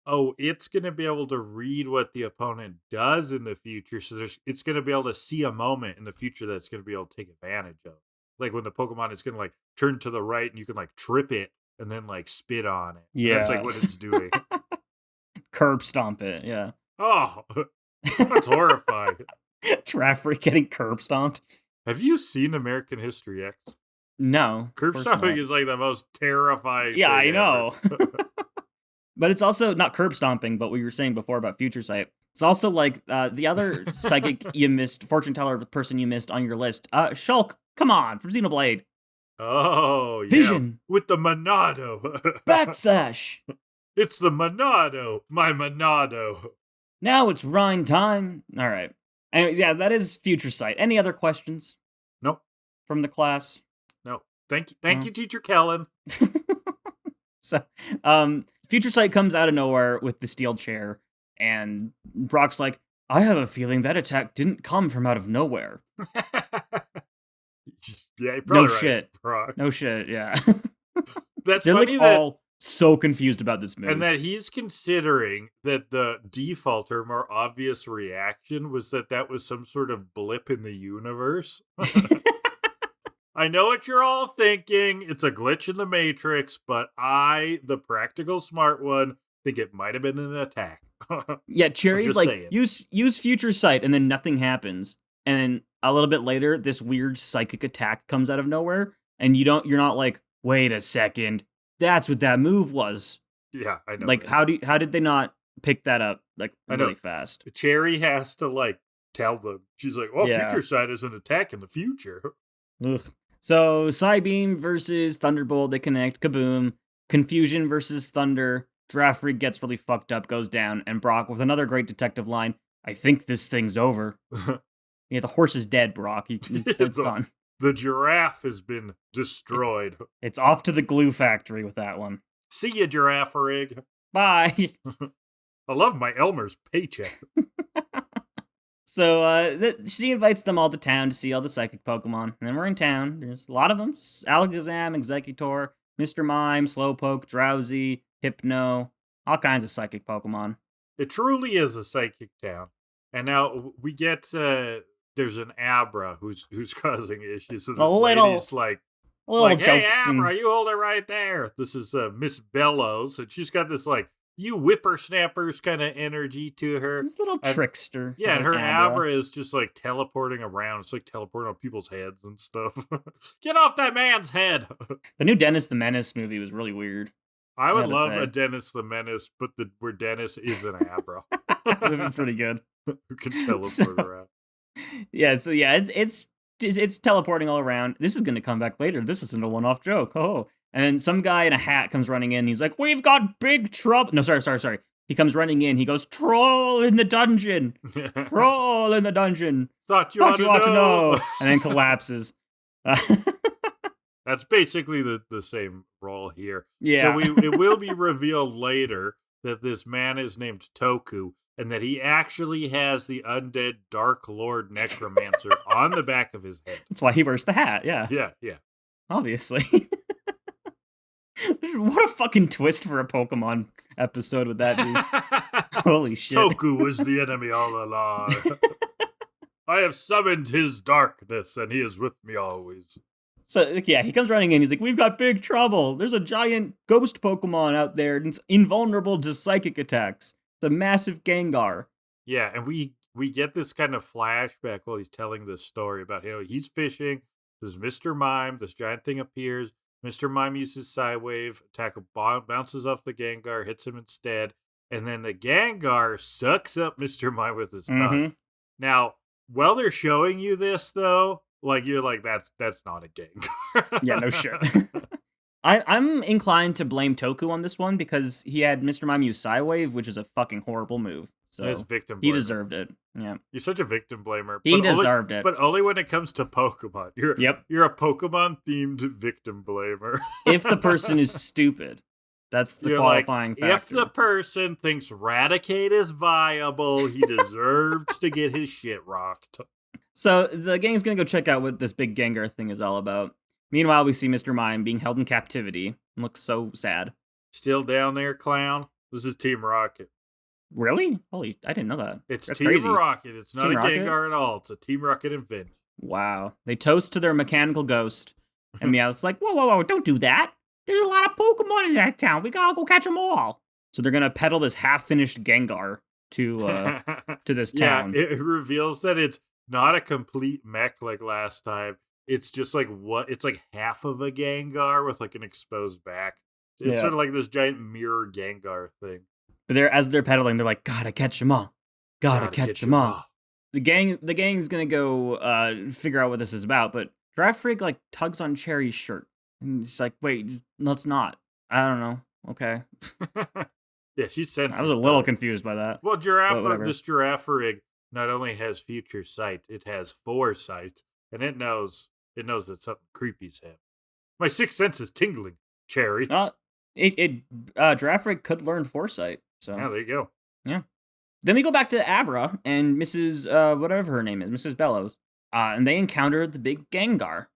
oh, it's going to be able to read what the opponent does in the future. So it's going to be able to see a moment in the future that's going to be able to take advantage of. Like when the Pokemon is going to like turn to the right and you can like trip it and then like spit on it. Yeah. That's like what it's doing. Curb stomp it. Yeah. Oh, that's horrifying. Girafarig getting curb stomped. Have you seen American History X? No. Curb stomping is like the most terrifying thing I know. But it's also not curb stomping, but what you were saying before about Future Sight. It's also like the other psychic you missed, fortune teller person you missed on your list. Shulk, come on, from Xenoblade. Oh, yeah. Vision. With the Monado. Backslash. It's the Monado. My Monado. Now it's Rhine time. All right. Anyway, yeah, that is Future Sight. Any other questions? Nope. From the class? No. Thank you, Teacher Kellan. So, Future Sight comes out of nowhere with the steel chair, and Brock's like, I have a feeling that attack didn't come from out of nowhere. Yeah, no right, shit. Brock. No shit, yeah. That's They're funny like all so confused about this move. And that he's considering that the default or more obvious reaction was that was some sort of blip in the universe. I know what you're all thinking. It's a glitch in the Matrix, but I, the practical smart one, think it might have been an attack. Yeah, Cherry's like, saying. use Future Sight, and then nothing happens. And then a little bit later, this weird psychic attack comes out of nowhere, and you're not like, wait a second, that's what that move was. Yeah, I know. Like, right? how did they not pick that up like really fast? Cherry has to like tell them. She's like, well, Future Sight is an attack in the future. Ugh. So, Psybeam versus Thunderbolt, they connect, kaboom. Confusion versus Thunder. Girafarig gets really fucked up, goes down, and Brock, with another great detective line, I think this thing's over. Yeah, the horse is dead, Brock. It's done. The giraffe has been destroyed. It's off to the glue factory with that one. See ya, Girafarig. Bye. I love my Elmer's paycheck. So she invites them all to town to see all the psychic Pokemon. And then we're in town. There's a lot of them. Alakazam, Exeggutor, Mr. Mime, Slowpoke, Drowsy, Hypno, all kinds of psychic Pokemon. It truly is a psychic town. And now we get, there's an Abra who's causing issues. So this lady's like, hey, Abra, you hold it right there. This is Miss Bellows. And she's got this, like, you whippersnappers kind of energy to her. This little trickster. Yeah, and her Abra is just like teleporting around. It's like teleporting on people's heads and stuff. Get off that man's head. The new Dennis the Menace movie was really weird. I would love a Dennis the Menace, but where Dennis is an Abra. That would be pretty good. Who can teleport around. Yeah, so yeah, it's teleporting all around. This is going to come back later. This isn't a one-off joke. Oh. And then some guy in a hat comes running in. He's like, we've got big trouble. No, sorry. He comes running in. He goes, troll in the dungeon. Troll in the dungeon. Thought you ought to know. And then collapses. That's basically the same role here. Yeah. So it will be revealed later that this man is named Toku and that he actually has the undead Dark Lord Necromancer on the back of his head. That's why he wears the hat, yeah. Yeah. Obviously. What a fucking twist for a Pokemon episode with that dude. Holy shit. Toku was the enemy all along. I have summoned his darkness, and he is with me always. So, yeah, he comes running in. He's like, we've got big trouble. There's a giant ghost Pokemon out there, and it's invulnerable to psychic attacks. It's a massive Gengar. Yeah, and we get this kind of flashback while he's telling this story about how he's fishing. There's Mr. Mime. This giant thing appears. Mr. Mime uses Psywave, bounces off the Gengar, hits him instead, and then the Gengar sucks up Mr. Mime with his tongue. Now, while they're showing you this, though, like you're like, that's not a Gengar. Yeah, no shit. I'm inclined to blame Toku on this one because he had Mr. Mime use Psywave, which is a fucking horrible move. So That's victim blamer. He deserved it. Yeah. You're such a victim blamer. He deserved it. But only when it comes to Pokemon. You're a Pokemon-themed victim blamer. If the person is stupid. That's the qualifying factor. If the person thinks Raticate is viable, he deserves to get his shit rocked. So the gang's gonna go check out what this big Gengar thing is all about. Meanwhile, we see Mr. Mime being held in captivity. It looks so sad. Still down there, clown? This is Team Rocket. Really? Holy, I didn't know that. That's Team crazy. Rocket. It's not Team a Gengar at all. It's a Team Rocket invention. Wow. They toast to their mechanical ghost. And Meowth's like, whoa, don't do that. There's a lot of Pokemon in that town. We gotta go catch them all. So they're gonna peddle this half-finished Gengar to this town. Yeah, it reveals that it's not a complete mech like last time. It's just like it's like half of a Gengar with like an exposed back. It's sort of like this giant mirror Gengar thing. But as they're pedaling, they're like, gotta catch them all. Gotta catch them all. The gang's gonna go figure out what this is about, but Girafarig like tugs on Cherry's shirt. And he's like, wait, let's not. I don't know. Okay. Yeah, she's sensitive. I was a little confused by that. Well, this Girafarig not only has future sight, it has foresight. And it knows that something creepy's happening. My sixth sense is tingling, Cherry. Girafarig could learn foresight. So yeah, there you go. Yeah. Then we go back to Abra and Mrs. Whatever her name is, Mrs. Bellows. And they encounter the big Gengar.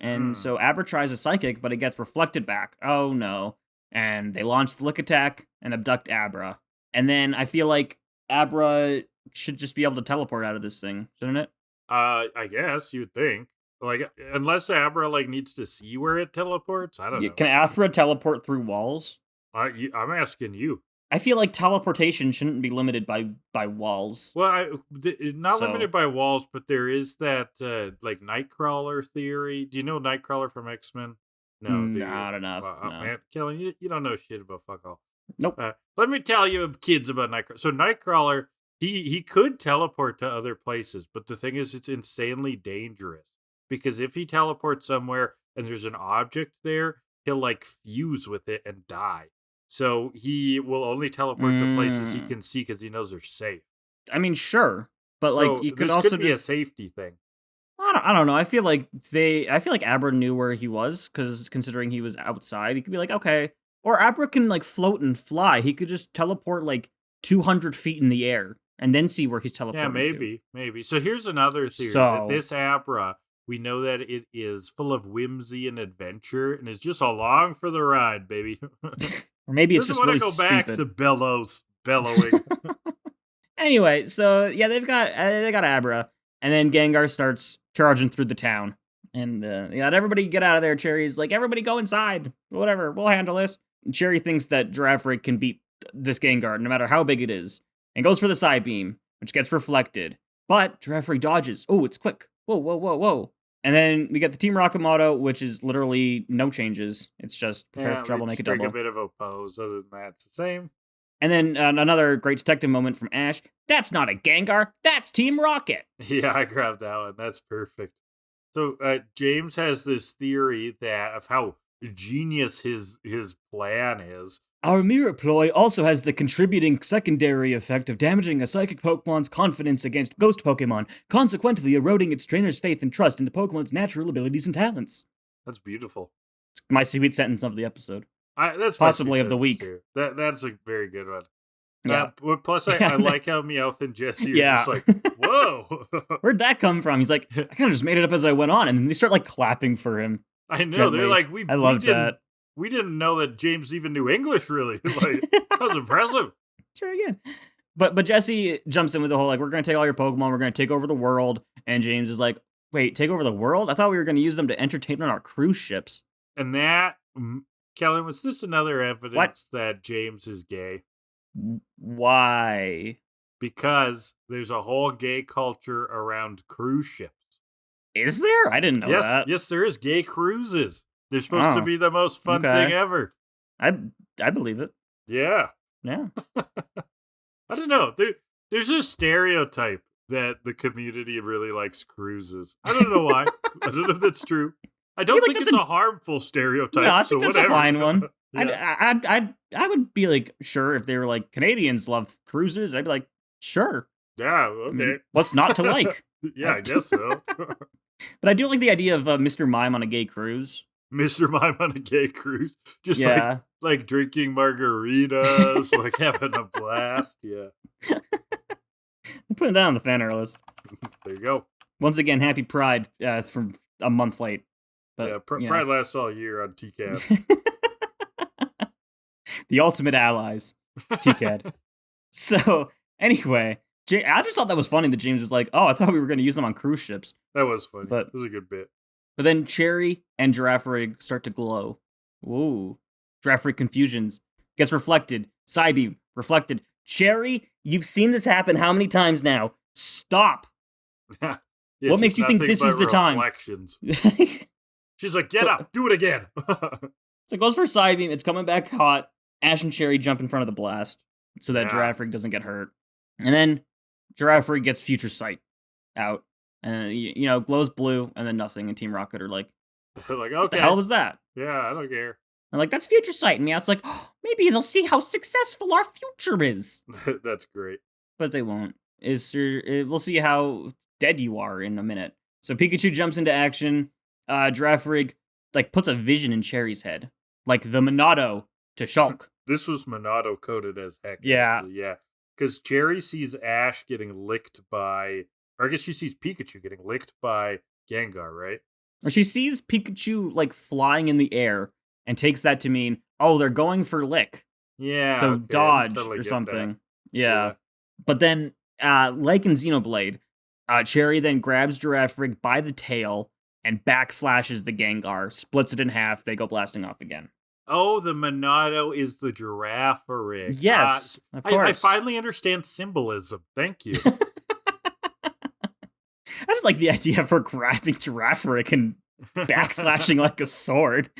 And so Abra tries a psychic, but it gets reflected back. Oh no. And they launch the lick attack and abduct Abra. And then I feel like Abra should just be able to teleport out of this thing, shouldn't it? I guess you'd think. Like, unless Abra like needs to see where it teleports, I don't know. Can Abra teleport through walls? I'm asking you. I feel like teleportation shouldn't be limited by walls. Well, not limited by walls, but there is that like Nightcrawler theory. Do you know Nightcrawler from X-Men? No, not enough. No. Man, Kellan, you don't know shit about fuck all. Nope. Let me tell you, kids, about Nightcrawler. So Nightcrawler, he could teleport to other places, but the thing is, it's insanely dangerous because if he teleports somewhere and there's an object there, he'll like fuse with it and die. So he will only teleport to places he can see because he knows they're safe. I mean, sure, but So like you could this also could be a just safety thing. I don't know. I feel like Abra knew where he was because considering he was outside, he could be like, okay. Or Abra can like float and fly. He could just teleport like 200 feet in the air and then see where he's Yeah, teleporting to. maybe. So here's another theory that So this Abra, we know that it is full of whimsy and adventure and is just along for the ride, baby. or maybe it's Doesn't just want to really go stupid. back to bellowing. Anyway, so yeah, they got Abra, and then Gengar starts charging through the town, and everybody get out of there. Cherry's like, everybody go inside, whatever, we'll handle this. And Cherry thinks that Girafarig can beat this Gengar no matter how big it is, and goes for the side beam, which gets reflected, but Girafarig dodges. Oh, it's quick. Whoa. And then we get the Team Rocket motto, which is literally no changes. It's just prepare for trouble, make a double. A bit of a pose. Other than that, it's the same. And then another great detective moment from Ash. That's not a Gengar. That's Team Rocket. Yeah, I grabbed that one. That's perfect. So James has this theory that of how genius his plan is. Our mirror ploy also has the contributing secondary effect of damaging a psychic Pokemon's confidence against ghost Pokemon, consequently eroding its trainer's faith and trust into Pokemon's natural abilities and talents. That's beautiful. It's my sweet sentence of the episode. That's possibly of the week. Too. That's a very good one. Yeah. Plus, I like how Meowth and Jesse are just like, whoa. Where'd that come from? He's like, I kind of just made it up as I went on, and then they start like clapping for him. I know. Gently. They're like, I love that. We didn't know that James even knew English, really. Like, that was impressive. Sure, again. But Jesse jumps in with the whole, like, we're going to take all your Pokemon, we're going to take over the world. And James is like, wait, take over the world? I thought we were going to use them to entertain on our cruise ships. And that, Kellan, was this another evidence that James is gay? Why? Because there's a whole gay culture around cruise ships. Is there? I didn't know that. Yes, there is gay cruises. They're supposed to be the most fun thing ever. I believe it. Yeah. Yeah. I don't know. There's a stereotype that the community really likes cruises. I don't know why. I don't know if that's true. I don't think it's a harmful stereotype. Yeah, I think that's a fine one. Yeah. I would be like, sure, if they were like, Canadians love cruises, I'd be like, sure. Yeah, okay. I mean, what's not to like? Yeah, I guess so. But I do like the idea of Mr. Mime on a gay cruise. Mr. Mime on a gay cruise. Just yeah. like drinking margaritas, like having a blast. Yeah. I'm putting that on the fan art list. There you go. Once again, happy Pride. It's from a month late. But, yeah, Pride lasts all year on TCAD. The ultimate allies. TCAD. So, anyway, I just thought that was funny that James was like, oh, I thought we were going to use them on cruise ships. That was funny. But, it was a good bit. But then Cherry and Girafarig start to glow. Ooh. Girafarig confusions. Gets reflected. Psybeam. Reflected. Cherry, you've seen this happen how many times now? Stop. Yeah, what makes you think this is the time? She's like, get up. Do it again. So it goes for Psybeam. It's coming back hot. Ash and Cherry jump in front of the blast so that Girafarig doesn't get hurt. And then Girafarig gets Future Sight out. And, glows blue, and then nothing. And Team Rocket are like, okay. What the hell was that? Yeah, I don't care. I'm like, that's Future Sight. And Meowth's like, oh, maybe they'll see how successful our future is. That's great. But they won't. We'll see how dead you are in a minute. So Pikachu jumps into action. Girafarig, puts a vision in Cherry's head. Like the Monado to Shulk. This was Monado coded as heck. Yeah. Actually. Yeah. Because Cherry sees Ash getting licked by... Or I guess she sees Pikachu getting licked by Gengar, right? Or she sees Pikachu, flying in the air and takes that to mean, oh, they're going for lick. Yeah. So okay, dodge totally or something. That. Yeah. But then, like in Xenoblade, Cherry then grabs Girafarig by the tail and backslashes the Gengar, splits it in half, they go blasting off again. Oh, the Monado is the Girafarig. Yes, of course. I finally understand symbolism. Thank you. I just like the idea of her grabbing Girafarig and backslashing like a sword.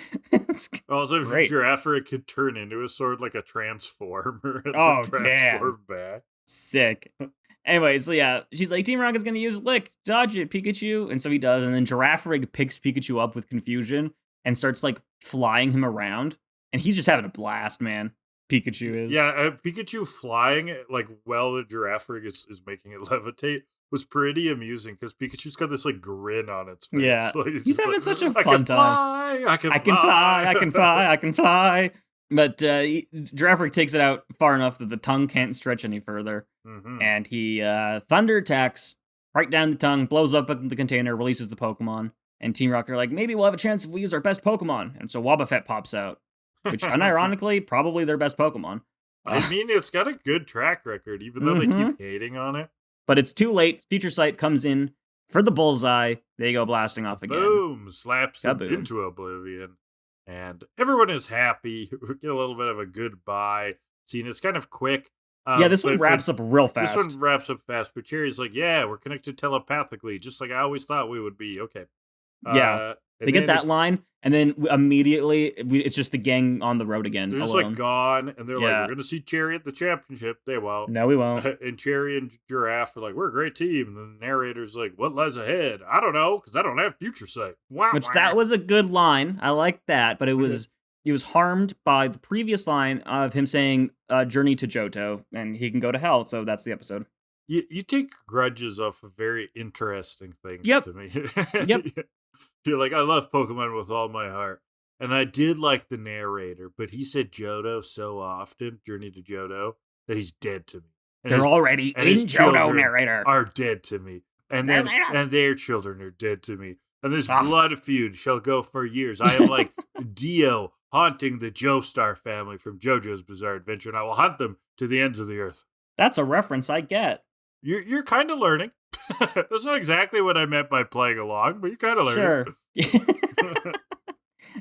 Also, great. Girafarig could turn into a sword like a transformer. Oh, transform back. Sick. Anyway, so yeah, she's like, Team Rocket's gonna use Lick, dodge it, Pikachu, and so he does, and then Girafarig picks Pikachu up with confusion and starts flying him around, and he's just having a blast, man. Pikachu is. Yeah, Pikachu flying like while the Girafarig is making it levitate was pretty amusing because Pikachu's got this like grin on its face. Yeah. Like, He's just having like, such a I fun can time. fly, I can I can fly, I can fly, I can fly. But Girafarig takes it out far enough that the tongue can't stretch any further. Mhm. And he thunder attacks right down the tongue, blows up the container, releases the Pokemon. And Team Rocket are like, maybe we'll have a chance if we use our best Pokemon. And so Wobbuffet pops out, which unironically, probably their best Pokemon. I mean, it's got a good track record, even though they keep hating on it. But it's too late. Future Sight comes in for the bullseye. They go blasting off again. Boom! Slaps him Kaboom. into oblivion. And everyone is happy. We get a little bit of a goodbye scene. It's kind of quick. Yeah, this one wraps up real fast. This one wraps up fast. But Cherry's like, yeah, we're connected telepathically, just like I always thought we would be. Okay. Yeah. They get that line, and then immediately it's just the gang on the road again. They're just alone. like gone, and they're like, Yeah. we're going to see Cherry at the championship. They won't. No, we won't. And Cherry and Giraffe are like, we're a great team. And the narrator's like, what lies ahead? I don't know, because I don't have future sight. Wah, Which wah. that was a good line. I like that, but it was harmed by the previous line of him saying journey to Johto, and he can go to hell, so that's the episode. You take grudges off of very interesting things to me. Yep. You're like, I love Pokemon with all my heart. And I did like the narrator, but he said Johto so often, Journey to Johto, that he's dead to me. And They're already in his Johto, children narrator. Are dead to me. And then and their children are dead to me. And this blood feud shall go for years. I am like Dio haunting the Joestar family from JoJo's Bizarre Adventure, and I will hunt them to the ends of the earth. That's a reference I get. You're kind of learning. That's not exactly what I meant by playing along, but you're kind of learning. Sure.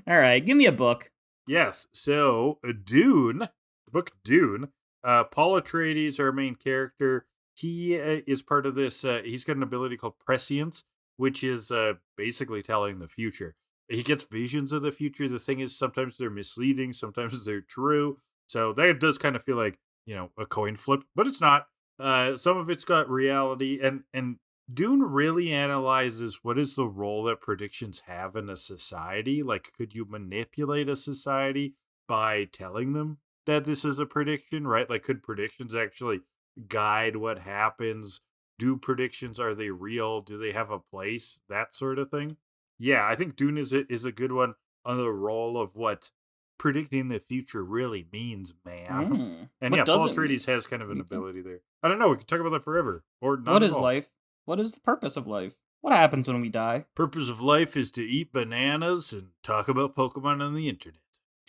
All right, give me a book. Yes. So, Dune, the book Dune, Paul Atreides, our main character, he is part of this. He's got an ability called prescience, which is basically telling the future. He gets visions of the future. The thing is, sometimes they're misleading, sometimes they're true. So that does kind of feel like, a coin flip, but it's not. Some of it's got reality, and Dune really analyzes what is the role that predictions have in a society. Like, could you manipulate a society by telling them that this is a prediction, right? Like, could predictions actually guide what happens? Are they real? Do they have a place? That sort of thing. Yeah, I think Dune is a good one on the role of what predicting the future really means, man. And yeah, Paul Atreides has kind of an ability there. I don't know. We could talk about that forever. Or not. What is life? What is the purpose of life? What happens when we die? Purpose of life is to eat bananas and talk about Pokemon on the internet.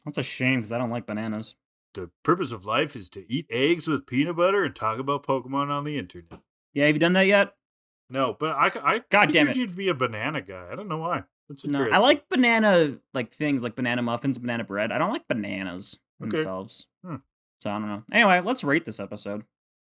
That's a shame because I don't like bananas. The purpose of life is to eat eggs with peanut butter and talk about Pokemon on the internet. Yeah, have you done that yet? No, but I God damn it. you'd be a banana guy. I don't know why. No, I like banana things like banana muffins, banana bread. I don't like bananas themselves. So I don't know. Anyway, let's rate this episode.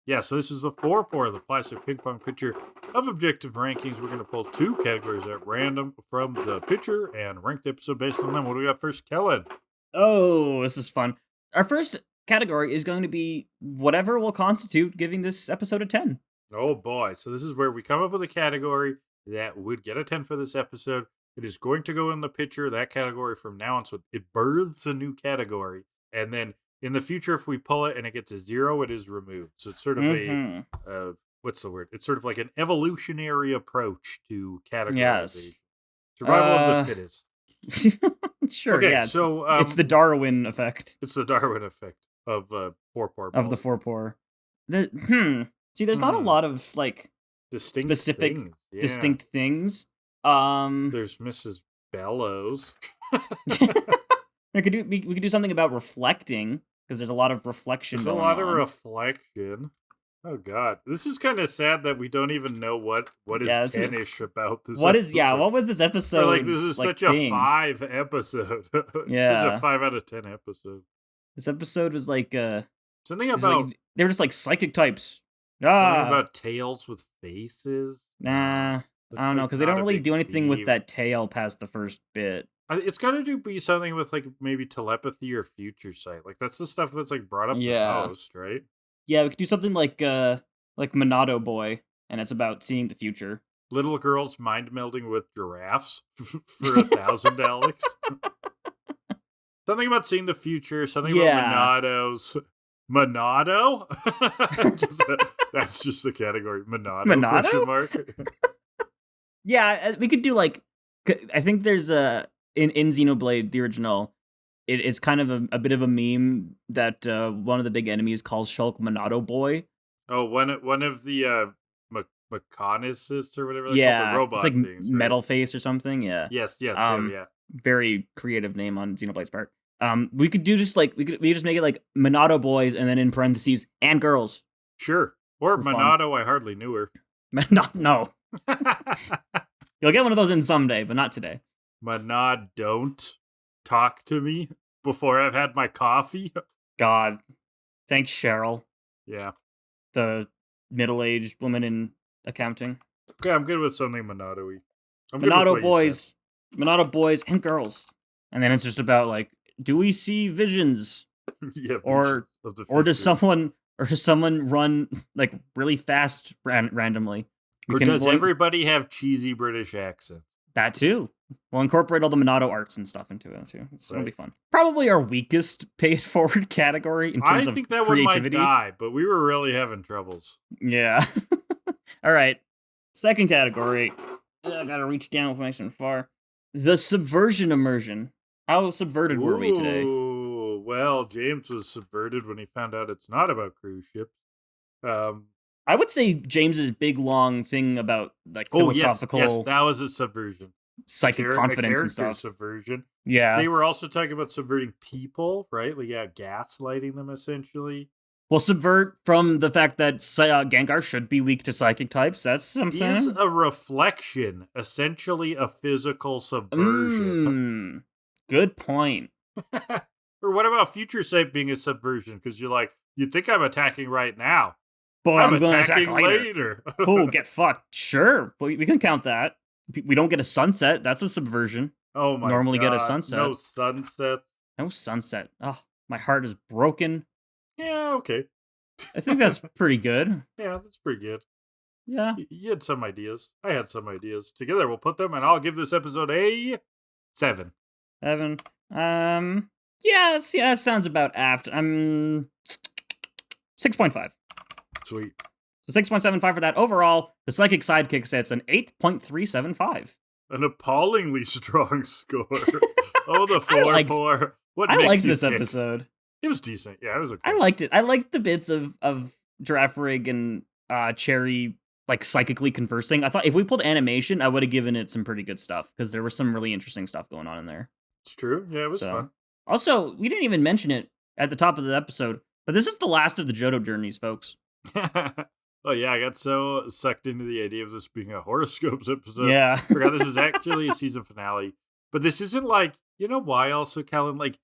Yeah, so this is the 4-4, the plastic ping pong pitcher of objective rankings. We're going to pull 2 categories at random from the pitcher and rank the episode based on them. What do we got first, Kellan? Oh, this is fun. Our first category is going to be whatever will constitute giving this episode a 10. Oh boy, so this is where we come up with a category that would get a 10 for this episode. It is going to go in the pitcher, that category from now on, so it births a new category. And then in the future, if we pull it and it gets a 0, it is removed. So it's sort of a, what's the word? It's sort of like an evolutionary approach to categorization. Yes. Survival of the fittest. Sure, okay, yeah. So, it's the Darwin effect. It's the Darwin effect of 4-4. Of the 4-4. See, there's not a lot of, specific, distinct things. There's Mrs. Bellows. we could do something about reflecting because there's a lot of reflection. There's a lot of reflection. Oh god, this is kind of sad that we don't even know what is 10ish about this. What was this episode? This is such a 5 episode. Yeah, such a 5 out of 10 episode. This episode was something about they were just psychic types. Something about tails with faces. Nah. I don't know, because they don't really do anything with that tail past the first bit. It's got to be something with maybe telepathy or future sight. That's the stuff that's brought up the most, right? Yeah, we could do something like Monado Boy, and it's about seeing the future. Little girls mind melding with giraffes for $1,000, Alex. Something about seeing the future, something Yeah. about Monados. Monado? That's just the category. Monado? Question Monado? mark. Yeah, we could do like. I think there's in Xenoblade the original. It's kind of a bit of a meme that one of the big enemies calls Shulk Monado Boy. Oh, one of the mechanists or whatever they're called, the Yeah, it's like robot things, right? Metal Face or something. Yeah. Yes, him, Um, yeah. very creative name on Xenoblade's part. We could do just like we just make it like Monado boys and then in parentheses and girls. Sure. Or For fun. Monado, I hardly knew her. No. You'll get one of those in someday, but not today. Monad, don't talk to me before I've had my coffee. God. Thanks, Cheryl, Yeah. the middle-aged woman in accounting. Okay, I'm good with something Monado-y. I'm good with what you said. Monado boys and girls. And then it's just about like, do we see visions? Yeah, Or of the Or does future. someone run like really fast randomly? Or does everybody have cheesy British accents? That too. We'll incorporate all the Monado arts and stuff into it too. It'll be Right. fun. Probably our weakest pay it forward category in terms I of think that creativity. one might die, but we were really having troubles. Yeah. All right. Second category. I gotta reach down nice and far. The subversion immersion. How subverted were we today? Ooh, well, James was subverted when he found out it's not about cruise ships. I would say James's big long thing about like Oh, philosophical yes, that was a subversion. psychic confidence and character stuff. subversion. Yeah. They were also talking about subverting people, right? Like, yeah, gaslighting them, essentially. Well, subvert from the fact that Gengar should be weak to psychic types. That's something. Is a reflection, essentially a physical subversion. Good point. Or what about future sight being a subversion? Because you're like, you think I'm attacking right now. But I'm going to attack attacking later. Oh, get fucked. Sure. We can count that. We don't get a sunset. That's a subversion. Oh my Normally God. Get a sunset. No sunsets. No sunset. Oh, my heart is broken. Yeah, okay. I think that's pretty good. Yeah, that's pretty good. Yeah. You had some ideas. I had some ideas. Together we'll put them, and I'll give this episode a 7. 7. Yeah, that sounds about apt. 6.5. Sweet. So 6.75 for that. Overall, the Psychic Sidekick sets an 8.375. An appallingly strong score. Oh, the 4. What I makes liked you this tick? episode. It was decent. Yeah, it was okay. I liked it. I liked the bits of Girafarig and Cherry like psychically conversing. I thought if we pulled animation, I would have given it some pretty good stuff because there was some really interesting stuff going on in there. It's true. Yeah, it was fun. Also, we didn't even mention it at the top of the episode, but this is the last of the Johto Journeys, folks. Oh yeah, I got so sucked into the idea of this being a horoscopes episode. Yeah. Forgot this is actually a season finale. But this isn't like, you know why also, Kellan? Like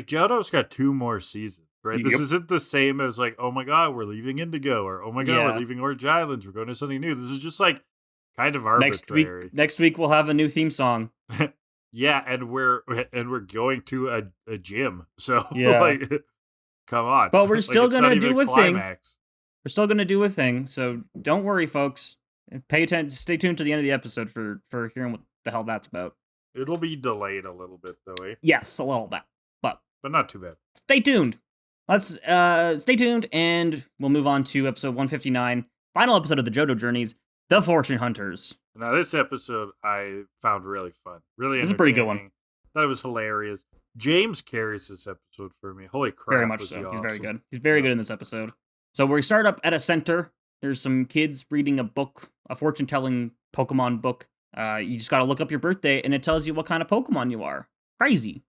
Johto's got 2 more seasons, right? This isn't the same as like, oh my God, we're leaving Indigo, or oh my God, we're leaving Orange Islands, we're going to something new. This is just like kind of arbitrary. Next week we'll have a new theme song. Yeah, and we're going to a gym. So yeah. like, come on. But we're still gonna do a climax. thing. We're still gonna do a thing. So don't worry, folks. Pay attention. Stay tuned to the end of the episode for hearing what the hell that's about. It'll be delayed a little bit though, eh? Yes, a little bit, but not too bad. Stay tuned. Let's stay tuned, and we'll move on to episode 159, final episode of the Johto Journeys, The Fortune Hunters. Now, this episode I found really fun. Really entertaining. This is a pretty good one. Thought it was hilarious. James carries this episode for me. Holy crap. Very much so. He's very good. He's very good in this episode. So we start up at a center. There's some kids reading a book, a fortune-telling Pokemon book. You just got to look up your birthday, and it tells you what kind of Pokemon you are. Crazy.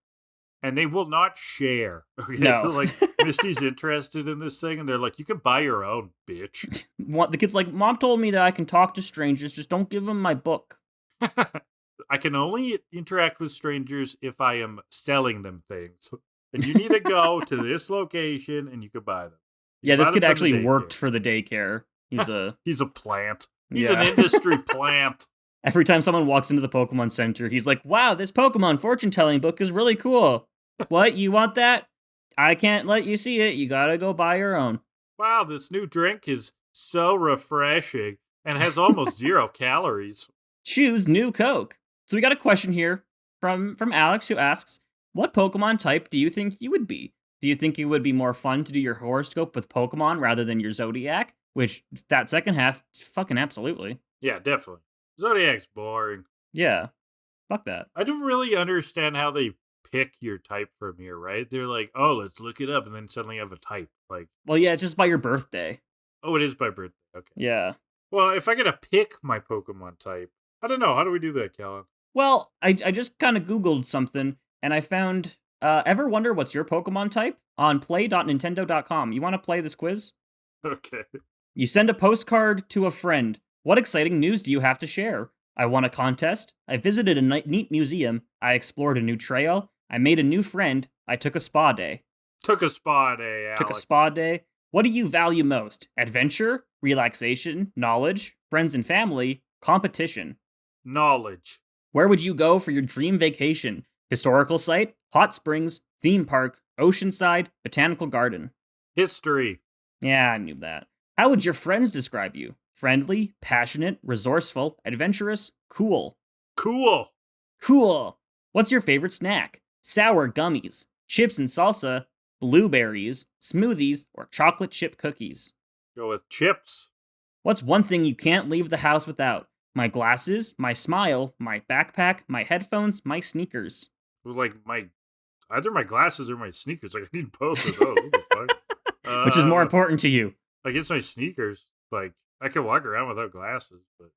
And they will not share. Okay? No. Like, Misty's interested in this thing, and they're like, you can buy your own, bitch. The kid's like, Mom told me that I can talk to strangers, just don't give them my book. I can only interact with strangers if I am selling them things. And you need to go to this location, and you can buy them. Yeah, this kid actually worked for the daycare. He's a plant. He's an industry plant. Every time someone walks into the Pokemon Center, he's like, wow, this Pokemon fortune-telling book is really cool. What, you want that? I can't let you see it. You gotta go buy your own. Wow, this new drink is so refreshing and has almost 0 calories. Choose new Coke. So we got a question here from Alex who asks, What Pokemon type do you think you would be? Do you think it would be more fun to do your horoscope with Pokemon rather than your zodiac? Which, that second half, fucking absolutely. Yeah, definitely. Zodiac's boring. Yeah, fuck that. I don't really understand how they pick your type from here, right? They're like, oh, let's look it up, and then suddenly have a type. Like, Well, yeah, it's just by your birthday. oh, it is by birthday. Okay. Yeah. Well, if I gotta pick my Pokemon type, I don't know. How do we do that, Kellan? Well, I just kind of Googled something, and I found, ever wonder what's your Pokemon type? On play.nintendo.com. You want to play this quiz? Okay. You send a postcard to a friend. What exciting news do you have to share? I won a contest. I visited a neat museum. I explored a new trail. I made a new friend. I took a spa day. Took a spa day, Alex. Took a spa day. What do you value most? Adventure, relaxation, knowledge, friends and family, competition. Knowledge. Where would you go for your dream vacation? Historical site, hot springs, theme park, oceanside, botanical garden. History. Yeah, I knew that. How would your friends describe you? Friendly, passionate, resourceful, adventurous, cool. Cool. Cool. What's your favorite snack? Sour gummies, chips and salsa, blueberries, smoothies, or chocolate chip cookies. Go with chips. What's one thing you can't leave the house without? My glasses, my smile, my backpack, my headphones, my sneakers. Like either my glasses or my sneakers. Like I need both of those. What the fuck? Which is more important to you? I guess my sneakers. Like I can walk around without glasses, but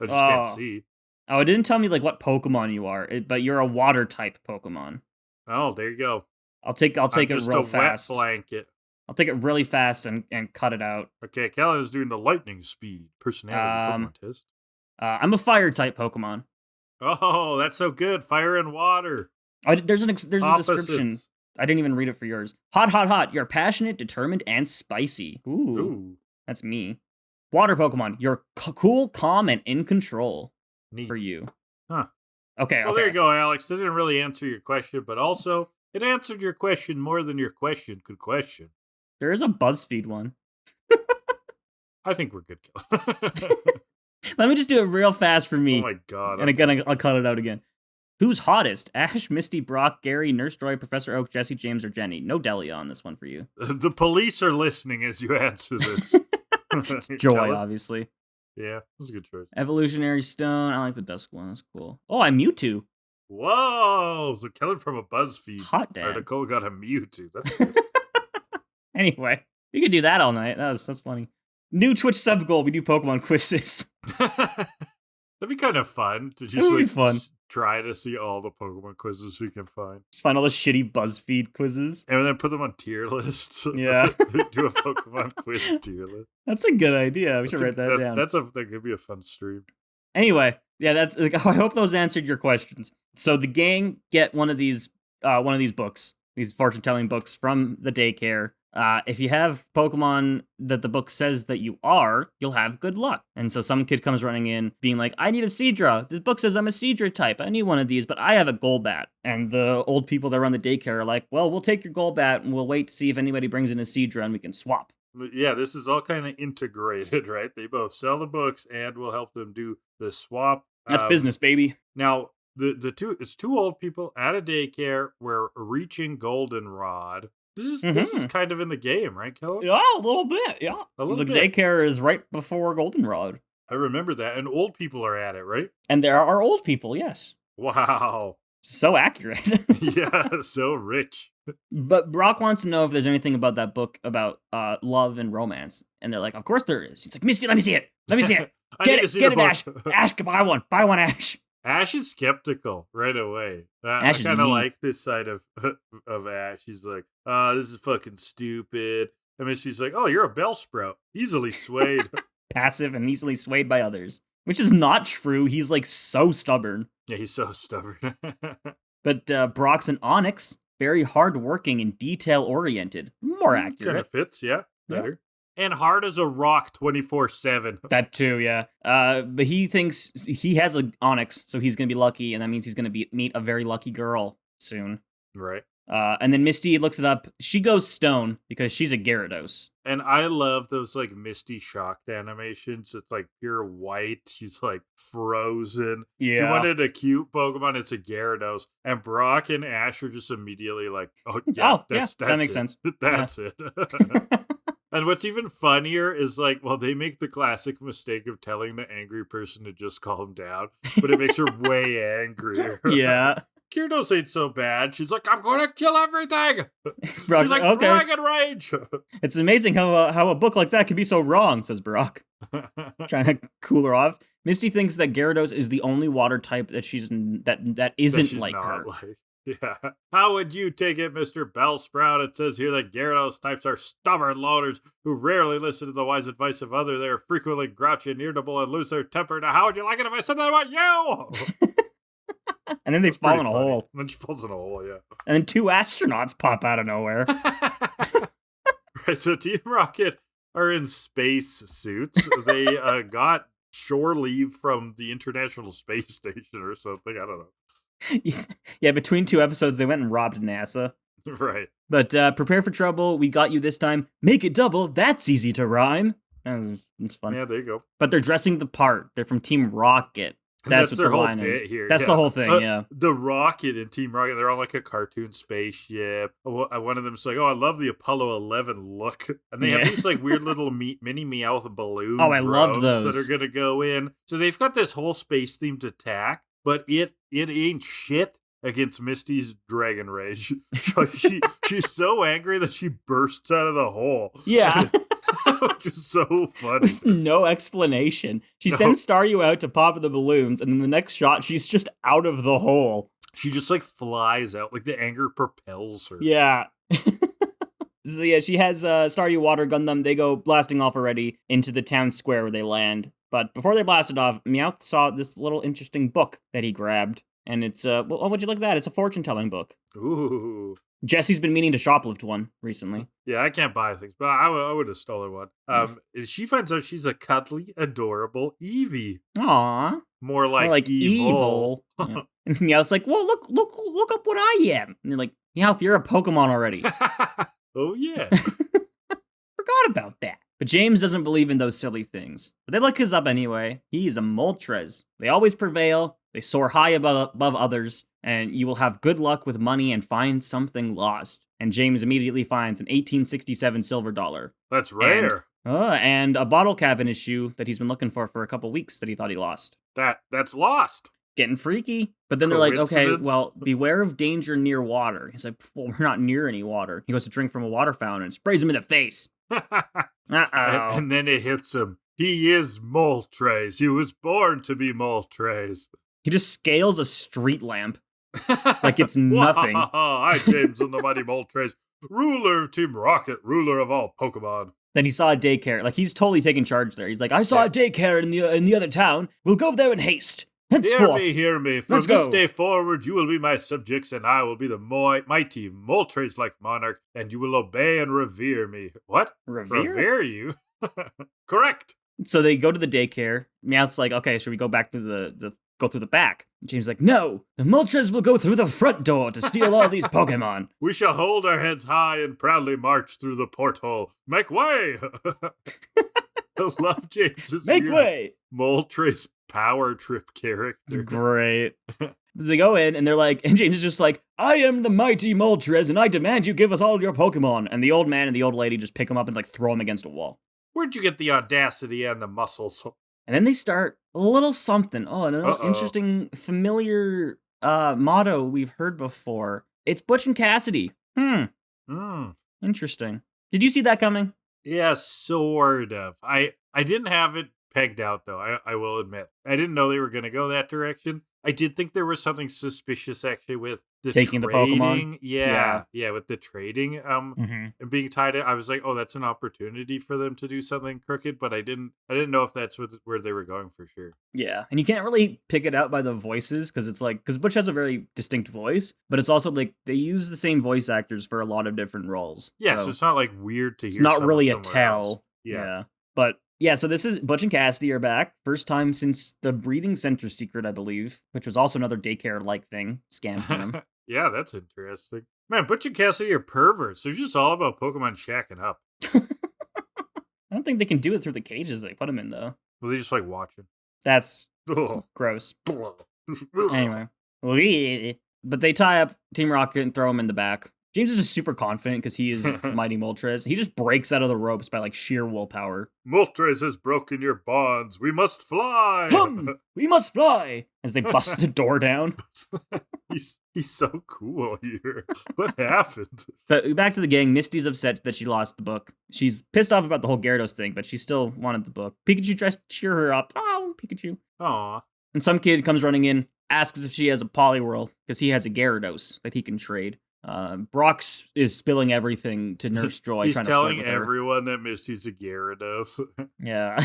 I just Oh. can't see. Oh, it didn't tell me like what Pokemon you are, but you're a water type Pokemon. Oh, there you go. I'll take I'm it just real a fast. wet blanket. I'll take it really fast and cut it out. Okay, Kellan is doing the lightning speed personality Pokemon test. I'm a fire type Pokemon. Oh, that's so good. Fire and water. Oh, there's a description. Opposites. I didn't even read it for yours. Hot, hot, hot. You're passionate, determined, and spicy. Ooh. That's me. Water Pokemon. You're cool, calm, and in control. Neat. For you. Huh. Okay, Well, there you go, Alex. That didn't really answer your question, but also it answered your question more than your question could question. There is a BuzzFeed one. I think we're good. Let me just do it real fast for me. Oh my god. And again, I'll cut it out again. Who's hottest? Ash, Misty, Brock, Gary, Nurse Joy, Professor Oak, Jesse, James, or Jenny? No Delia on this one for you. The police are listening as you answer this. It's Joy, obviously. Yeah, that's a good choice. Evolutionary Stone. I like the Dusk one. That's cool. Oh, I'm Mewtwo. Whoa! So Kellan from a BuzzFeed Hot dad. article got a Mewtwo. That's cool. Anyway, we could do that all night. That's funny. New Twitch sub goal. We do Pokemon quizzes. That'd be kind of fun to That just would be like fun. try to see all the Pokemon quizzes we can find. Just find all the shitty BuzzFeed quizzes. And then put them on tier lists. Yeah. Do a Pokemon quiz tier list. That's a good idea. We should write that down. That could be a fun stream. Anyway, yeah, that's. Like, I hope those answered your questions. So the gang get one of these books, these fortune telling books from the daycare. If you have Pokemon that the book says that you are, you'll have good luck. And so some kid comes running in being like, I need a Seadra. This book says I'm a Seadra type. I need one of these, but I have a Golbat. And the old people that run the daycare are like, well, we'll take your Golbat and we'll wait to see if anybody brings in a Seadra and we can swap. Yeah, this is all kind of integrated, right? They both sell the books and will help them do the swap. That's business, baby. Now, it's two old people at a daycare where reaching goldenrod. This is kind of in the game, right, Kellan? Yeah, a little bit, yeah. The daycare is right before Goldenrod. I remember that. And old people are at it, right? And there are old people, yes. Wow. So accurate. Yeah, so rich. But Brock wants to know if there's anything about that book about love and romance. And they're like, of course there is. He's like, Misty, let me see it. Let me see it. Get it, Ash. Ash, buy one. Buy one, Ash. Ash is skeptical right away. I Ash is kind of mean. like this side of Ash. He's like, this is fucking stupid. And Misty's like, oh, you're a Bellsprout. Easily swayed. Passive and easily swayed by others. Which is not true. He's like so stubborn. Yeah, he's so stubborn. But Brock's an Onyx. Very hardworking and detail-oriented. More accurate. Kind of fits, yeah. Better. And hard as a rock 24/7. That too, yeah. But he thinks he has an Onyx, so he's going to be lucky, and that means he's going to meet a very lucky girl soon. Right. And then Misty looks it up. She goes stone because she's a Gyarados. And I love those like Misty shocked animations. It's like pure white. She's like frozen. Yeah. She wanted a cute Pokemon. It's a Gyarados. And Brock and Ash are just immediately like, oh yeah, that's that makes sense. That's it. And what's even funnier is like, well, they make the classic mistake of telling the angry person to just calm down, but it makes her way angrier. Yeah. Gyarados ain't so bad. She's like, I'm going to kill everything. Brock's She's like, okay. Dragon Rage. It's amazing how a book like that can be so wrong, says Brock, trying to cool her off. Misty thinks that Gyarados is the only water type that that isn't like her. Yeah. How would you take it, Mr. Bellsprout? It says here that Gyarados types are stubborn loners who rarely listen to the wise advice of others. They are frequently grouchy and irritable and lose their temper. Now, how would you like it if I said that about you? And then they fall in a hole. And then she falls in a hole, yeah. And then 2 astronauts pop out of nowhere. Right, so Team Rocket are in space suits. They got shore leave from the International Space Station or something. I don't know. Yeah, between 2 episodes, they went and robbed NASA. Right. But prepare for trouble. We got you this time. Make it double. That's easy to rhyme. It's fun. Yeah, there you go. But they're dressing the part. They're from Team Rocket. That's what their the whole line bit is. here. That's the whole thing, yeah. The Rocket and Team Rocket, they're on like a cartoon spaceship. One of them's like, oh, I love the Apollo 11 look. And they have these like weird little mini Meowth balloon I love those. that are going to go in. So they've got this whole space-themed attack, but it ain't shit against Misty's Dragon Rage. She's so angry that she bursts out of the hole. Yeah. Which is so funny. No explanation. She sends Staryu out to pop the balloons, and then the next shot, she's just out of the hole. She just like flies out, like the anger propels her. Yeah. So yeah, she has Staryu water gun them. They go blasting off already into the town square where they land. But before they blasted off, Meowth saw this little interesting book that he grabbed. And it's, would you look at that? It's a fortune-telling book. Ooh. Jesse's been meaning to shoplift one recently. Yeah, I can't buy things, but I would have stolen one. She finds out she's a cuddly, adorable Eevee. Aww. More like evil. Yeah. And Meowth's like, well, look up what I am. And you're like, Meowth, you're a Pokemon already. Oh, yeah. Forgot about that. But James doesn't believe in those silly things. But they look his up anyway. He's a Moltres. They always prevail. They soar high above others, and you will have good luck with money and find something lost. And James immediately finds an 1867 silver dollar. That's rare. And a bottle cap in his shoe that he's been looking for a couple weeks that he thought he lost. That's lost. Getting freaky. But then they're like, okay, well, beware of danger near water. He's like, well, we're not near any water. He goes to drink from a water fountain and sprays him in the face. And then it hits him. He is Moltres. He was born to be Moltres. He just scales a street lamp like it's nothing. I, James, am the mighty Moltres, ruler of Team Rocket, ruler of all Pokemon. Then he saw a daycare. Like, he's totally taking charge there. He's like, I saw a daycare in the other town. We'll go there in haste. Henceforth. Hear me. From this day forward, you will be my subjects, and I will be the mighty Moltres-like monarch, and you will obey and revere me. What? Revere you? Correct. So they go to the daycare. Meowth's like, okay, should we go back through go through the back? And James is like, no, the Moltres will go through the front door to steal all these Pokemon. We shall hold our heads high and proudly march through the porthole. Make way! I love James's Make way! Moltres power trip character. It's great. They go in and they're like, and James is just like, I am the mighty Moltres and I demand you give us all your Pokemon. And the old man and the old lady just pick him up and like throw him against a wall. Where'd you get the audacity and the muscles? And then they start a little something. Oh, an interesting, familiar motto we've heard before. It's Butch and Cassidy. Interesting. Did you see that coming? Yeah, sort of. I didn't have it pegged out, though, I will admit. I didn't know they were going to go that direction. I did think there was something suspicious, actually, with the taking trading. The Pokemon? Yeah, with the trading and being tied in. I was like, oh, that's an opportunity for them to do something crooked, but I didn't know if that's where they were going for sure. Yeah, and you can't really pick it out by the voices, because it's like, because Butch has a very distinct voice, but it's also like, they use the same voice actors for a lot of different roles. Yeah, so it's not like weird to hear. It's not really a tell. Yeah. But Yeah, so this is Butch and Cassidy are back. First time since the breeding center secret, I believe, which was also another daycare-like thing. Scam for them. Yeah, that's interesting. Man, Butch and Cassidy are perverts. They're just all about Pokemon shacking up. I don't think they can do it through the cages they put them in, though. Well, they just like watching. That's Ugh. gross. Anyway. But they tie up Team Rocket and throw him in the back. James is just super confident because he is the mighty Moltres. He just breaks out of the ropes by like sheer willpower. Moltres has broken your bonds. We must fly. Come, we must fly. As they bust the door down. He's so cool here. What happened? But back to the gang. Misty's upset that she lost the book. She's pissed off about the whole Gyarados thing, but she still wanted the book. Pikachu tries to cheer her up. Oh, Pikachu. Aw. And some kid comes running in, asks if she has a Poliwhirl because he has a Gyarados that he can trade. Brock is spilling everything to Nurse Joy. He's trying telling to flirt with everyone that Misty's a Gyarados. Yeah.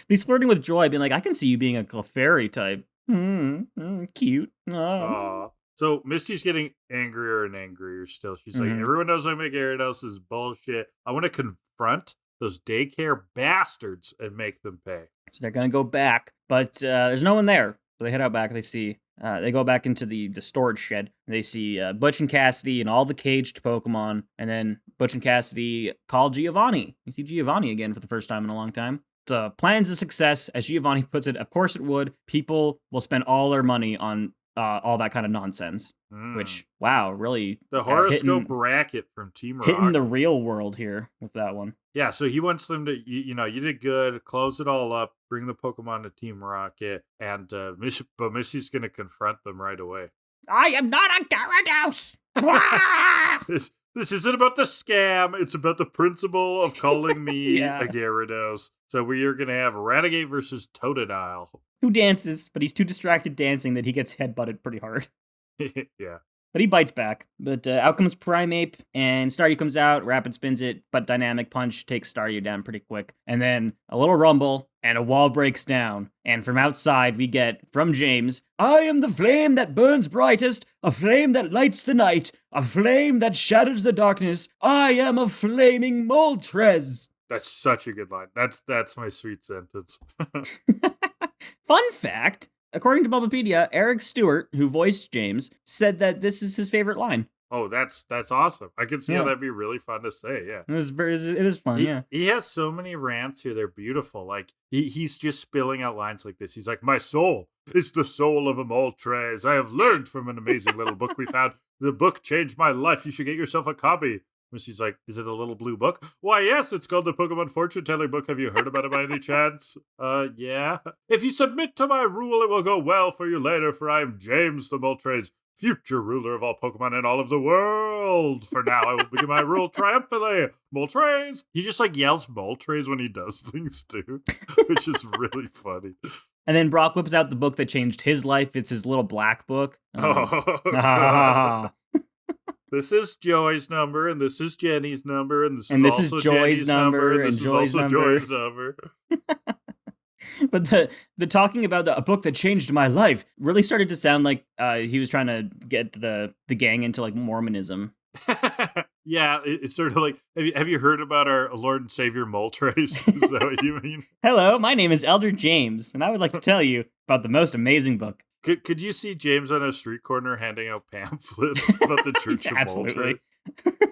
He's flirting with Joy, being like, I can see you being a Clefairy type. Cute. Aww. So Misty's getting angrier and angrier still. She's like, everyone knows I'm a Gyarados. This is bullshit. I want to confront those daycare bastards and make them pay. So they're going to go back, but there's no one there. So they head out back. They go back into the storage shed. And they see Butch and Cassidy and all the caged Pokemon. And then Butch and Cassidy call Giovanni. You see Giovanni again for the first time in a long time. The plan's a success. As Giovanni puts it, of course it would. People will spend all their money on all that kind of nonsense. Which, wow, really. The horoscope racket from Team Rocket. Hitting the real world here with that one. Yeah, so he wants them to, you did good, close it all up, bring the Pokemon to Team Rocket, and but Missy's going to confront them right away. I am not a Gyarados! This isn't about the scam, it's about the principle of calling me Yeah. a Gyarados. So we are going to have Raticate versus Totodile. Who dances, but he's too distracted dancing that he gets headbutted pretty hard. Yeah. But he bites back. But out comes Primeape, and Staryu comes out, Rapid spins it, but Dynamic Punch takes Staryu down pretty quick. And then a little rumble, and a wall breaks down. And from outside, we get, from James, I am the flame that burns brightest, a flame that lights the night, a flame that shatters the darkness. I am a flaming Moltres. That's such a good line. That's my sweet sentence. Fun fact, according to Bulbapedia, Eric Stewart, who voiced James, said that this is his favorite line. Oh, that's awesome. I can see how that'd be really fun to say, yeah. It is fun, yeah. He has so many rants here, they're beautiful. Like, he's just spilling out lines like this. He's like, my soul is the soul of a Moltres. I have learned from an amazing little book we found. The book changed my life. You should get yourself a copy. Missy's like, is it a little blue book? Why, yes, it's called the Pokemon Fortune Telling Book. Have you heard about it by any chance? Yeah. If you submit to my rule, it will go well for you later, for I am James the Moltres, future ruler of all Pokemon in all of the world. For now, I will begin my rule triumphantly. Moltres! He just like yells Moltres when he does things too, which is really funny. And then Brock whips out the book that changed his life. It's his little black book. This is Joy's number, and this is Jenny's number, and this is also Joy's Jenny's number, and and this Joy's is also number. Joy's number. But the talking about a book that changed my life really started to sound like he was trying to get the gang into like Mormonism. Yeah, it's sort of like, have you heard about our Lord and Savior Moltres? Is that what you mean? Hello, my name is Elder James, and I would like to tell you about the most amazing book. Could you see James on a street corner handing out pamphlets about the Church of Absolutely. Moltres?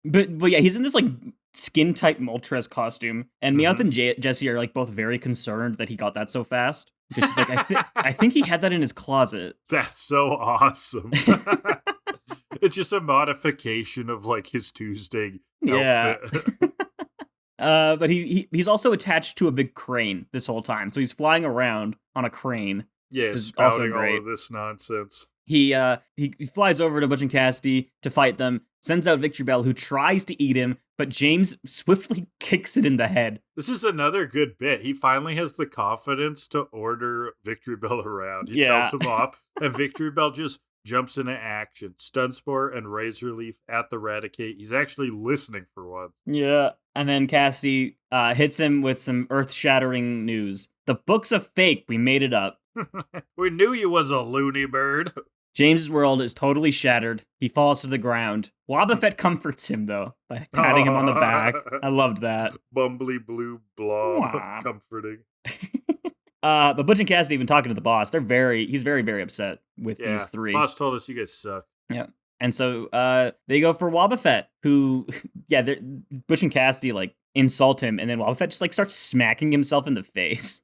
But yeah, he's in this like skin tight Moltres costume, and Meowth and Jesse are like both very concerned that he got that so fast. It's like I think he had that in his closet. That's so awesome. It's just a modification of like his Tuesday outfit. But he's also attached to a big crane this whole time, so he's flying around on a crane. Yeah, Which is spouting also great. all of this nonsense. He flies over to Butch and Cassidy to fight them, sends out Victory Bell, who tries to eat him, but James swiftly kicks it in the head. This is another good bit. He finally has the confidence to order Victory Bell around. He tells him off, and Victory Bell just jumps into action. Stun Spore and Razor Leaf at the Raticate. He's actually listening for once. Yeah. And then Cassidy hits him with some earth-shattering news. The book's a fake. We made it up. We knew you was a loony bird. James' world is totally shattered. He falls to the ground. Wobbuffet comforts him, though, by patting him on the back. I loved that. Bumbly blue blob Wah. comforting. But Butch and Cassidy, even talking to the boss, he's very, very upset with these three. Boss told us you guys suck. Yeah. And so they go for Wobbuffet, who, Butch and Cassidy, like, insult him, and then Wobbuffet just, like, starts smacking himself in the face.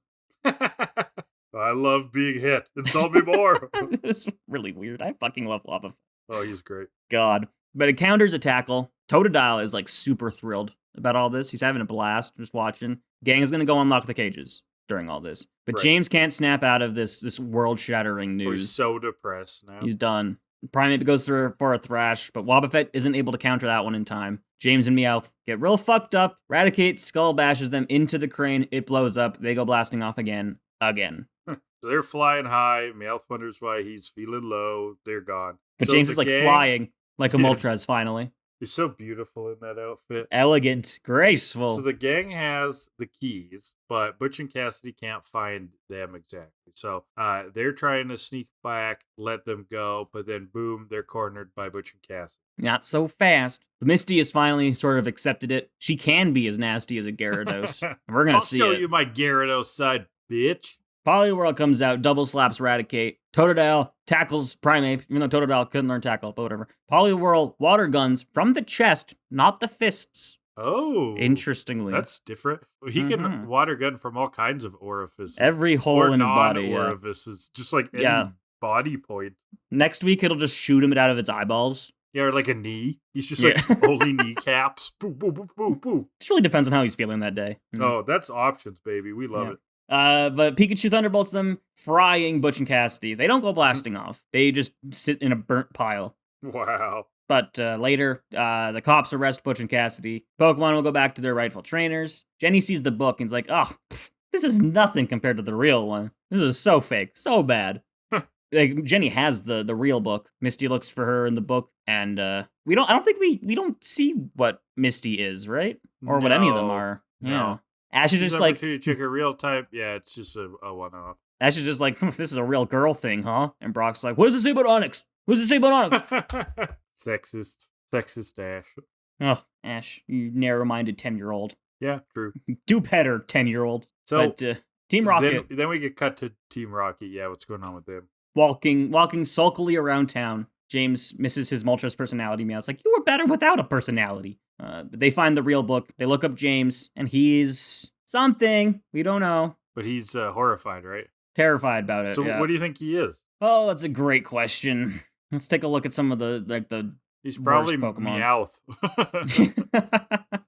I love being hit. Insult me more. It's really weird. I fucking love Wobbuffet. Oh, he's great. God. But it counters a tackle. Totodile is, like, super thrilled about all this. He's having a blast just watching. Gang is going to go unlock the cages during all this. But Right. James can't snap out of this world-shattering news. Oh, he's so depressed now. He's done. Primeape goes through for a thrash, but Wobbuffet isn't able to counter that one in time. James and Meowth get real fucked up. Raticate skull bashes them into the crane. It blows up. They go blasting off again. So they're flying high. Meowth wonders why he's feeling low. They're gone. But So James the is like gang- flying like a Moltres finally. He's so beautiful in that outfit. Elegant, graceful. So the gang has the keys, but Butch and Cassidy can't find them exactly. So they're trying to sneak back, let them go, but then boom, they're cornered by Butch and Cassidy. Not so fast. Misty has finally sort of accepted it. She can be as nasty as a Gyarados. And we're going I'll to see show it. you my Gyarados side, bitch. Poliwhirl comes out, double slaps Raticate. Totodile tackles Primeape, even though Totodile couldn't learn tackle, but whatever. Poliwhirl water guns from the chest, not the fists. Oh. Interestingly. That's different. He can water gun from all kinds of orifices. Every hole or in his body. Yeah. orifices, just like any body point. Next week, it'll just shoot him out of its eyeballs. Yeah, or like a knee. He's just like only kneecaps. Boo, boo, boo, boo, boo. Just really depends on how he's feeling that day. Oh, that's options, baby. We love it. But Pikachu thunderbolts them, frying Butch and Cassidy. They don't go blasting off. They just sit in a burnt pile. Wow. But later, the cops arrest Butch and Cassidy. Pokemon will go back to their rightful trainers. Jenny sees the book and is like, oh, this is nothing compared to the real one. This is so fake, so bad. Like, Jenny has the real book. Misty looks for her in the book, and I don't think we don't see what Misty is, right? Or what any of them are. No. Yeah. Ash is just Number like, two, check a real type. Yeah, it's just a one-off. Ash is just like, this is a real girl thing, huh? And Brock's like, what does it say about Onyx? What does it say about Onyx? Sexist Ash. Oh, Ash, you narrow-minded 10-year-old. Yeah, true. Do better, 10-year-old. So But Team Rocket, then we get cut to Team Rocket. Yeah, what's going on with them? walking sulkily around town. James misses his Moltres personality. Meow's like, you were better without a personality. But they find the real book. They look up James, and he's something. We don't know. But he's horrified, right? Terrified about it. So yeah. what do you think he is? Oh, that's a great question. Let's take a look at some of the He's probably worst Pokemon. Meowth.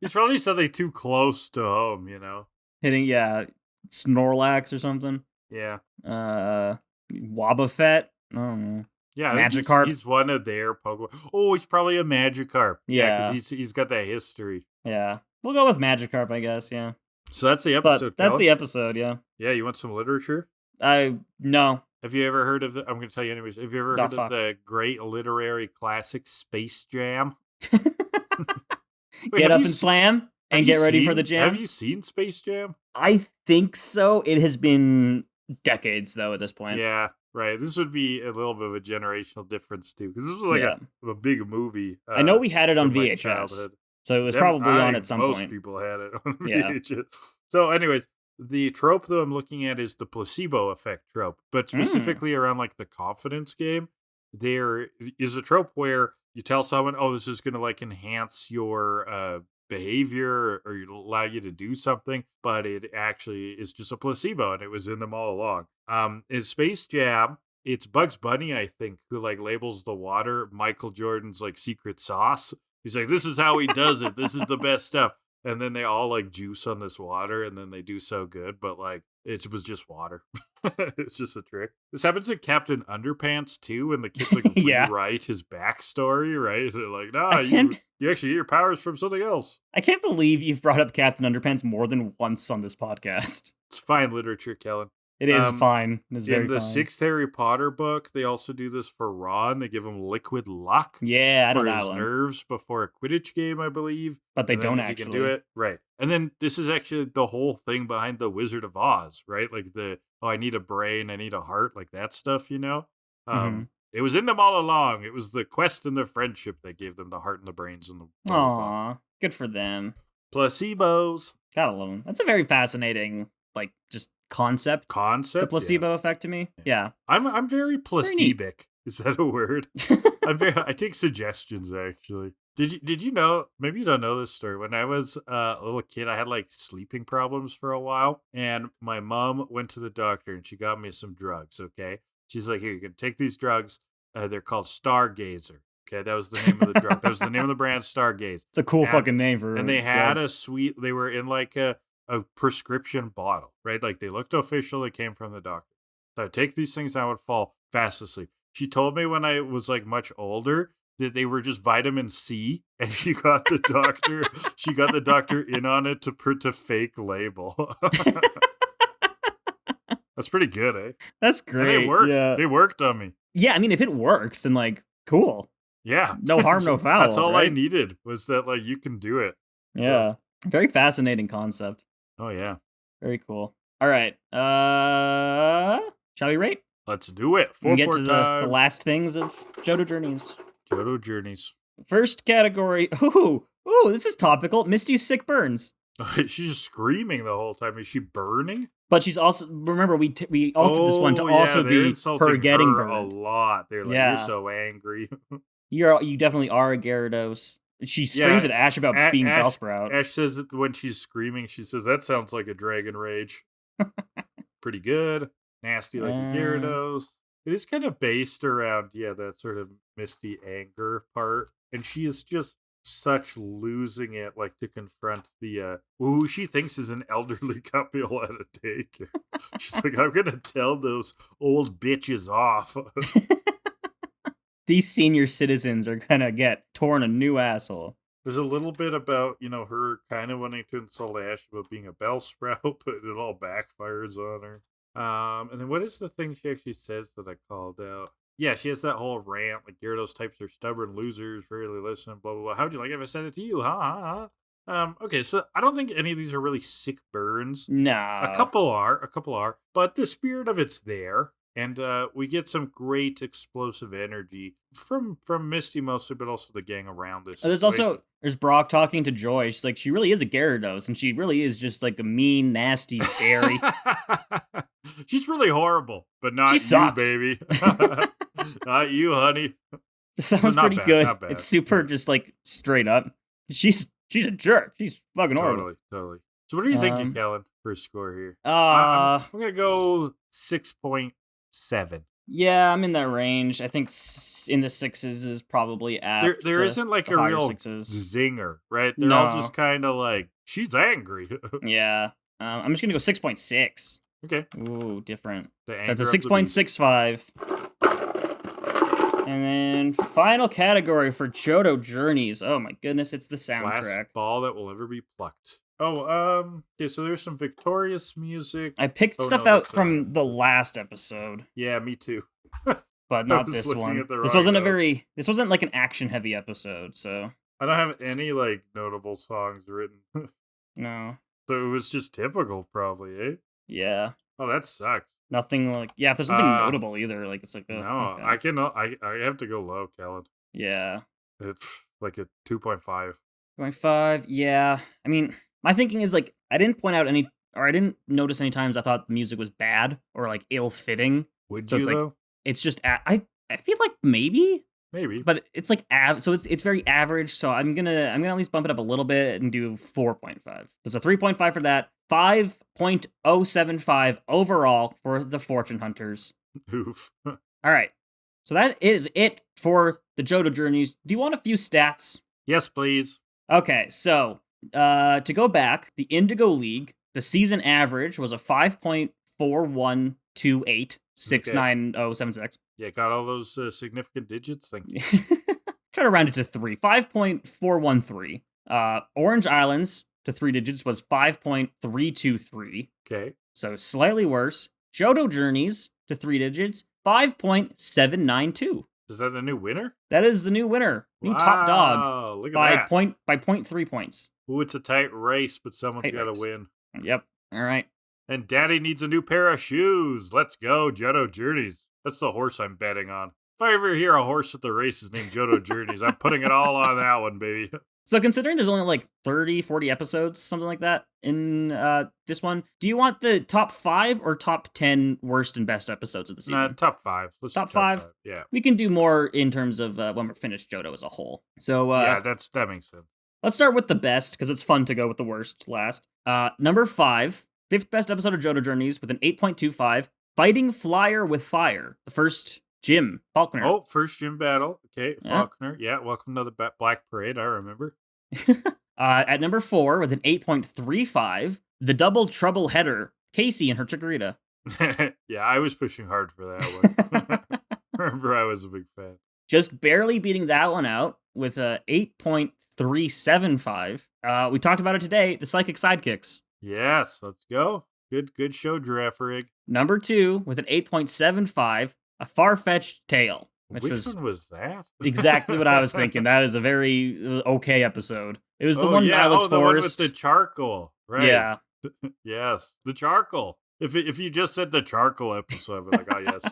He's probably something too close to home, you know? Hitting, Snorlax or something. Yeah. Wobbuffet. I don't know. Yeah, I think Magikarp. he's one of their Pokemon. Oh, he's probably a Magikarp. Yeah. because he's got that history. Yeah. We'll go with Magikarp, I guess, yeah. So that's the episode. But that's Kellan? the episode, yeah. Yeah, you want some literature? No. Have you ever heard of I'm going to tell you anyways. Have you ever heard fuck. of the great literary classic Space Jam? Get have up you and se- slam and have get you ready for seen- the jam. Have you seen Space Jam? I think so. It has been decades, though, at this point. Yeah, right. This would be a little bit of a generational difference, too. Because this was like a big movie. I know we had it on in my VHS. childhood. So it was Them- probably on I- at some most point. people had it on Yeah. VHS. So anyways, the trope that I'm looking at is the placebo effect trope, but specifically around like the confidence game. There is a trope where you tell someone, oh, this is going to like enhance your behavior or allow you to do something, but it actually is just a placebo and it was in them all along. In Space Jam, it's Bugs Bunny, I think, who like labels the water Michael Jordan's like secret sauce. He's like, this is how he does it. This is the best stuff. And then they all like juice on this water and then they do so good, but like it was just water. It's just a trick. This happens in Captain Underpants too, when the kids like Yeah. rewrite his backstory, right? They're like, nah, I can't- you actually get your powers from something else. I can't believe you've brought up Captain Underpants more than once on this podcast. It's fine literature, Kellan. It is fine. It is very In the fine. 6th Harry Potter book, they also do this for Ron. They give him liquid luck Yeah, I know for that his one. nerves before a Quidditch game, I believe. But they And then don't when actually. He can do it. Right. And then this is actually the whole thing behind the Wizard of Oz, right? Like I need a brain, I need a heart, like that stuff, you know? Mhm. It was in them all along. It was the quest and the friendship that gave them the heart and the brains and the blah, blah, blah. Aw, good for them. Placebos. Gotta love them. That's a very fascinating, like, just concept. Concept? The placebo effect to me. Yeah. I'm very placebic. Is that a word? I take suggestions, actually. Did you know, maybe you don't know this story. When I was a little kid, I had like sleeping problems for a while. And my mom went to the doctor and she got me some drugs, okay? She's like, here, you can take these drugs. They're called Stargazer. Okay, that was the name of the drug. That was the name of the brand, Stargaze. It's a cool fucking name for And they had they were in like a prescription bottle, right? Like they looked official. They came from the doctor. So I take these things, I would fall fast asleep. She told me when I was like much older that they were just vitamin C, and she got the doctor in on it to print a fake label. That's pretty good, eh? That's great. And they worked. Yeah. They worked on me. Yeah, I mean, if it works, then like, cool. Yeah. No harm, no foul. That's all right? I needed was that like you can do it. Yeah. Very fascinating concept. Oh yeah. Very cool. All right. Shall we rate? Let's do it. We can get to the last things of Johto Journeys. Johto Journeys. First category. Ooh, this is topical. Misty's sick burns. She's just screaming the whole time. Is she burning? But she's also, remember, we altered this one to also be her getting her burned. A lot. They're like, you're so angry. You definitely are a Gyarados. She screams at Ash about being Bellsprout. Ash says that when she's screaming, she says, that sounds like a dragon rage. Pretty good. Nasty like a Gyarados. It is kind of based around, that sort of Misty anger part. And she is just such losing it, like to confront the who she thinks is an elderly couple at a daycare. She's like, I'm gonna tell those old bitches off. These senior citizens are gonna get torn a new asshole. There's a little bit about, her kind of wanting to insult Ash about being a Bellsprout, but it all backfires on her. And then what is the thing she actually says that I called out? Yeah, she has that whole rant, like Gyarados types are stubborn losers, rarely listen, blah, blah, blah. How'd you like if I said it to you? Okay, so I don't think any of these are really sick burns. No. A couple are, but the spirit of it's there. And we get some great explosive energy from Misty mostly, but also the gang around us. There's Brock talking to Joy. She's like, she really is a Gyarados, and she really is just like a mean, nasty, scary. She's really horrible, but not she you, sucks. baby. Not you, honey. Sounds pretty bad, good. Not bad. It's super just like straight up. She's a jerk. She's fucking horrible. Totally. So what are you thinking, Kellan, for a score here? I'm gonna go 6.7. Yeah, I'm in that range. I think in the sixes is probably at. There isn't like a real zinger, right? They're all just kind of like, she's angry. Yeah. I'm just gonna go 6.6. Okay. Ooh, different. That's a 6.65. And then final category for Johto Journeys. Oh my goodness, it's the soundtrack. Last ball that will ever be plucked. Oh, okay, so there's some Victorious music. I picked stuff out from the last episode. Yeah, me too. But not this one. This wasn't like an action heavy episode, so. I don't have any like notable songs written. No. So it was just typical, probably, eh? Yeah. Oh, that sucks. Nothing like, if there's nothing notable either, like it's like no, okay. I have to go low, Kellan. Yeah. It's like a 2.5. 2.5, yeah. I mean, my thinking is like I didn't notice any times I thought the music was bad or like ill-fitting. Would so you it's though? Like it's just I feel like maybe, but it's like so it's very average. So I'm gonna at least bump it up a little bit and do 4.5. There's a 3.5 for that. 5.075 overall for the Fortune Hunters. Oof. All right. So that is it for the Johto Journeys. Do you want a few stats? Yes, please. Okay, so to go back, the indigoleague, the season average was a 5.412869.076. Yeah, got all those significant digits. Thank you. Try to round it to 3. 5.413. Orange Islands to 3 digits was 5.323. Okay. So slightly worse. Johto Journeys to 3 digits, 5.792. Is that the new winner? That is the new winner. New top dog. Look at that. By 0.3 points. Ooh, it's a tight race, but someone's got to win. Yep. All right. And Daddy needs a new pair of shoes. Let's go, Johto Journeys. That's the horse I'm betting on. If I ever hear a horse at the races named Johto Journeys, I'm putting it all on that one, baby. So considering there's only like 30, 40 episodes, something like that, in this one, do you want the top 5 or top 10 worst and best episodes of the season? Nah, top 5. Let's top 5? Yeah. We can do more in terms of when we're finished Johto as a whole. So yeah, that makes sense. Let's start with the best, because it's fun to go with the worst last. Number 5, 5th best episode of Johto Journeys with an 8.25, Fighting Flyer with Fire, the first gym, Falconer. Oh, first gym battle. Okay, Falconer. Yeah, welcome to the Black Parade, I remember. At number 4, with an 8.35, the Double Trouble Header, Casey and her chikorita. Yeah, I was pushing hard for that one. Remember, I was a big fan. Just barely beating that one out with a 8.375. We talked about it today, the Psychic Sidekicks. Yes, let's go. Good show, Girafarig. Number 2, with an 8.75, a far-fetched tale. Which one was that? Exactly what I was thinking. That is a very okay episode. It was the one in Ilex the Forest. One with the charcoal, right? Yeah. Yes, the charcoal. If you just said the charcoal episode, I'd be like, oh, yes.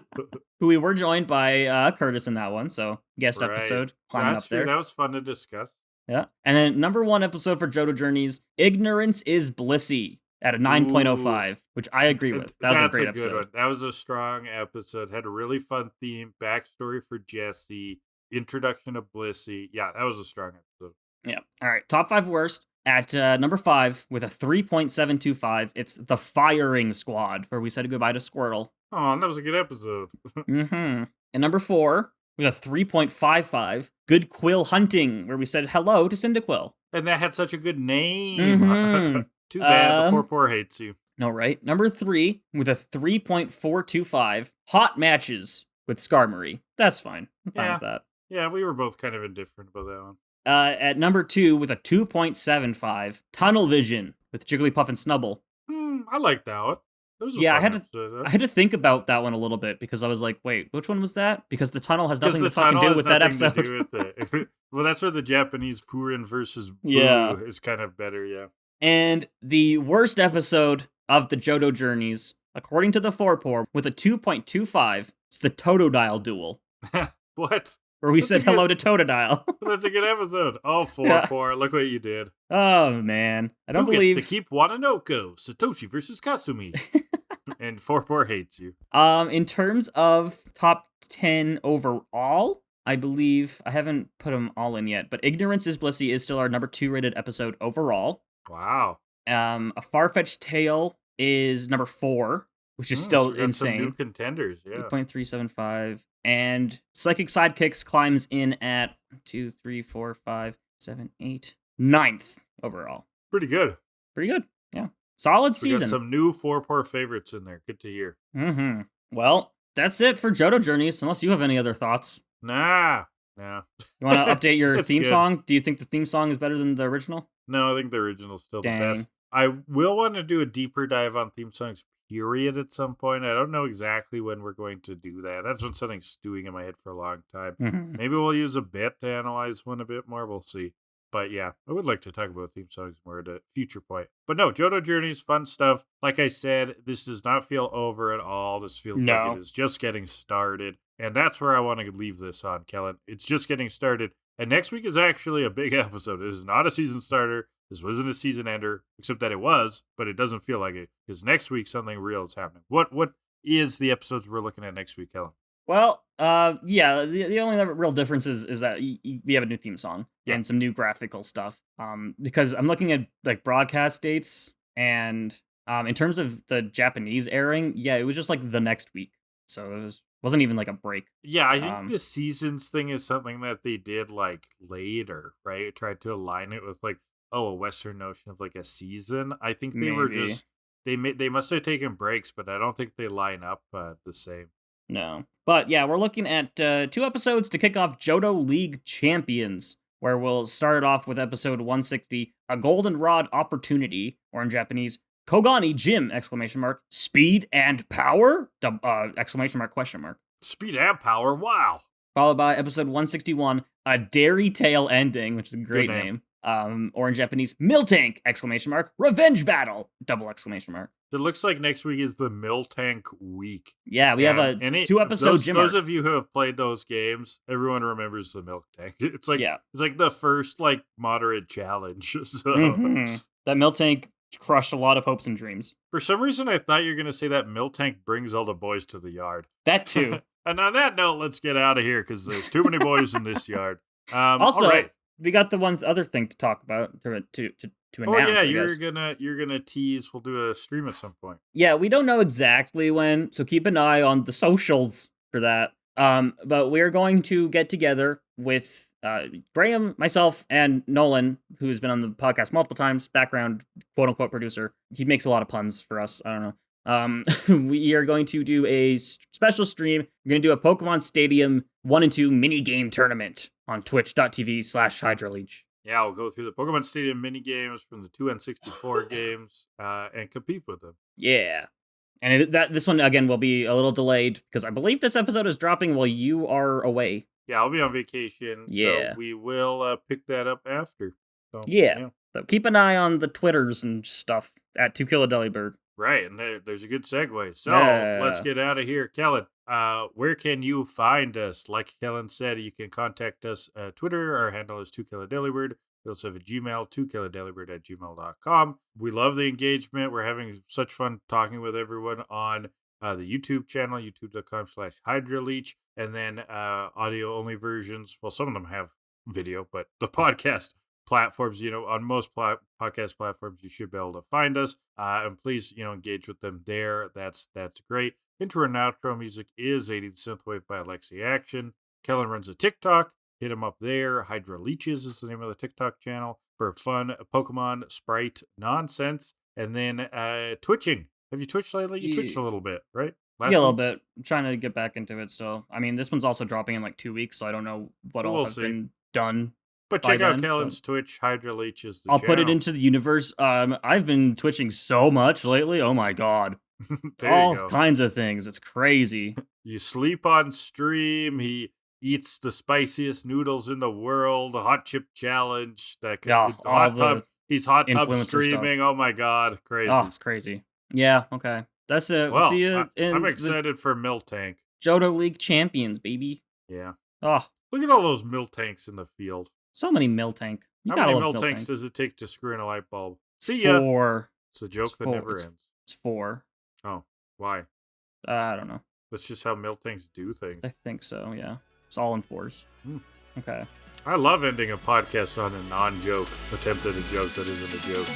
Who we were joined by Curtis in that one, so guest episode, climbing up there. That was fun to discuss. Yeah. And then number 1 episode for Johto Journeys, Ignorance is Blissy, at a 9.05, which I agree with. That was a great episode. Good one. That was a strong episode. Had a really fun theme, backstory for Jesse, introduction of Blissey. Yeah, that was a strong episode. Yeah. All right. Top 5 worst. At number 5, with a 3.725, it's The Firing Squad, where we said goodbye to Squirtle. Oh, that was a good episode. And number 4, with a 3.55, Good Quill Hunting, where we said hello to Cyndaquil. And that had such a good name. Too bad the poor hates you. No, right? Number 3, with a 3.425, Hot Matches with Skarmory. That's fine. I'm fine with that. Yeah, we were both kind of indifferent about that one. At number 2, with a 2.75, Tunnel Vision with Jigglypuff and Snubble. I like that one. I had to think about that one a little bit, because I was like, wait, which one was that? Because the tunnel has nothing to fucking do with that episode. Well, that's where the Japanese Purin versus Boo is kind of better, yeah. And the worst episode of the Johto Journeys, according to the 4-por, with a 2.25, it's the Totodile duel. What? Where we said hello to Totodile. That's a good episode. Oh, 4-por, look what you did. Oh, man. I don't believe... Who gets to keep Wananoko? Satoshi versus Kasumi. And 4-por hates you. In terms of top 10 overall, I believe, I haven't put them all in yet, but Ignorance is Blissy is still our number 2 rated episode overall. Wow. A Farfetch'd Tale is number 4, which is still insane. Some new contenders, yeah. 8.375. And Psychic Sidekicks climbs in at 2, 3, 4, 5, 7, 8, 9th overall. Pretty good. Yeah. Solid season. We got some new 4-por favorites in there. Good to hear. Well, that's it for Johto Journeys, unless you have any other thoughts. Nah. You want to update your theme song? Do you think the theme song is better than the original? No, I think the original's still the best. I will want to do a deeper dive on theme songs, period, at some point. I don't know exactly when we're going to do that. That's been something stewing in my head for a long time. Maybe we'll use a bit to analyze one a bit more. We'll see. But yeah, I would like to talk about theme songs more at a future point. But no, Johto Journeys, fun stuff. Like I said, this does not feel over at all. This feels like it is just getting started. And that's where I want to leave this on, Kellan. It's just getting started. And next week is actually a big episode. It is not a season starter. This wasn't a season ender, except that it was, but it doesn't feel like it. Because next week, something real is happening. What is the episodes we're looking at next week, Kellan? Well, the only real difference is that we have a new theme song and some new graphical stuff. Because I'm looking at like broadcast dates, and in terms of the Japanese airing, it was just like the next week. So it wasn't even like a break. Yeah, I think the seasons thing is something that they did like later, right? Tried to align it with like, a Western notion of like a season. I think they were just they must have taken breaks, but I don't think they line up the same. No, but yeah, we're looking at 2 episodes to kick off Johto League Champions, where we'll start off with episode 160, a Goldenrod Opportunity, or in Japanese, Kogani Gym! Speed and power? Question mark. Speed and power, wow. Followed by episode 161, a Dairy Tale Ending, which is a great name. Or in Japanese, Miltank! Exclamation mark. Revenge battle! Double exclamation mark. It looks like next week is the Miltank week. Yeah, we have a 2-episode gym Those arc. of you who have played those games, everyone remembers the Miltank. It's like Yeah. it's like the first like moderate challenge. So That Miltank crushed a lot of hopes and dreams. for some reason, I thought you were gonna say that Miltank brings all the boys to the yard. That too. And on that note, let's get out of here because there's too many boys in this yard. Also, all right. we got the one other thing to talk about to announce. Oh yeah, I guess. you're gonna tease. We'll do a stream at some point. Yeah, we don't know exactly when, so keep an eye on the socials for that. But we're going to get together with Graham, myself, and Nolan, who's been on the podcast multiple times, background quote unquote producer. He makes a lot of puns for us. I don't know. We are going to do a special stream. We're going to do a Pokemon Stadium 1 and 2 mini game tournament on twitch.tv/HydraLeech. Yeah, we'll go through the Pokemon Stadium mini games from the 2N64 games and compete with them. Yeah. And this one, again, will be a little delayed because I believe this episode is dropping while you are away. Yeah, I'll be on vacation. Yeah. So we will pick that up after. So, Yeah. So keep an eye on the Twitters and stuff at To Kill A Delibird. Right, and there's a good segue. So Yeah. let's get out of here. Kellan, where can you find us? Like Kellan said, you can contact us Twitter. Our handle is To Kill A Delibird. We also have a Gmail, tokilladelibird@gmail.com. We love the engagement. We're having such fun talking with everyone on the YouTube channel, youtube.com/HydraLeech. And then audio-only versions. Well, some of them have video, but the podcast platforms, on most podcast platforms, you should be able to find us. And please, engage with them there. That's great. Intro and outro music is 80 Synthwave by Alexi Action. Kellan runs a TikTok. Hit him up there. HydraLeeches is the name of the TikTok channel for fun Pokemon Sprite nonsense. And then twitching. Have you twitched lately? You twitched a little bit, right? Yeah, a little bit. I'm trying to get back into it. So, I mean, this one's also dropping in like 2 weeks, so I don't know what all has been done. But check out Kellan's Twitch. HydraLeech is the I'll channel. put it into the universe. I've been twitching so much lately. Oh my god. All kinds of things. It's crazy. You sleep on stream. He eats the spiciest noodles in the world. A hot chip challenge. He's hot tub streaming. Stuff. Oh my god. Crazy. Oh, it's crazy. Yeah, okay. That's it. Well, see you I'm excited for Miltank. Johto League champions, baby. Yeah. Oh. Look at all those Miltanks in the field. So many Miltank. How many Miltanks does it take to screw in a light bulb? See ya. 4. It's a joke that never ends. It's 4. Oh, why? I don't know. That's just how Miltanks do things. I think so, yeah. It's all in 4s. Okay. I love ending a podcast on a non-joke, attempt at a joke that isn't a joke.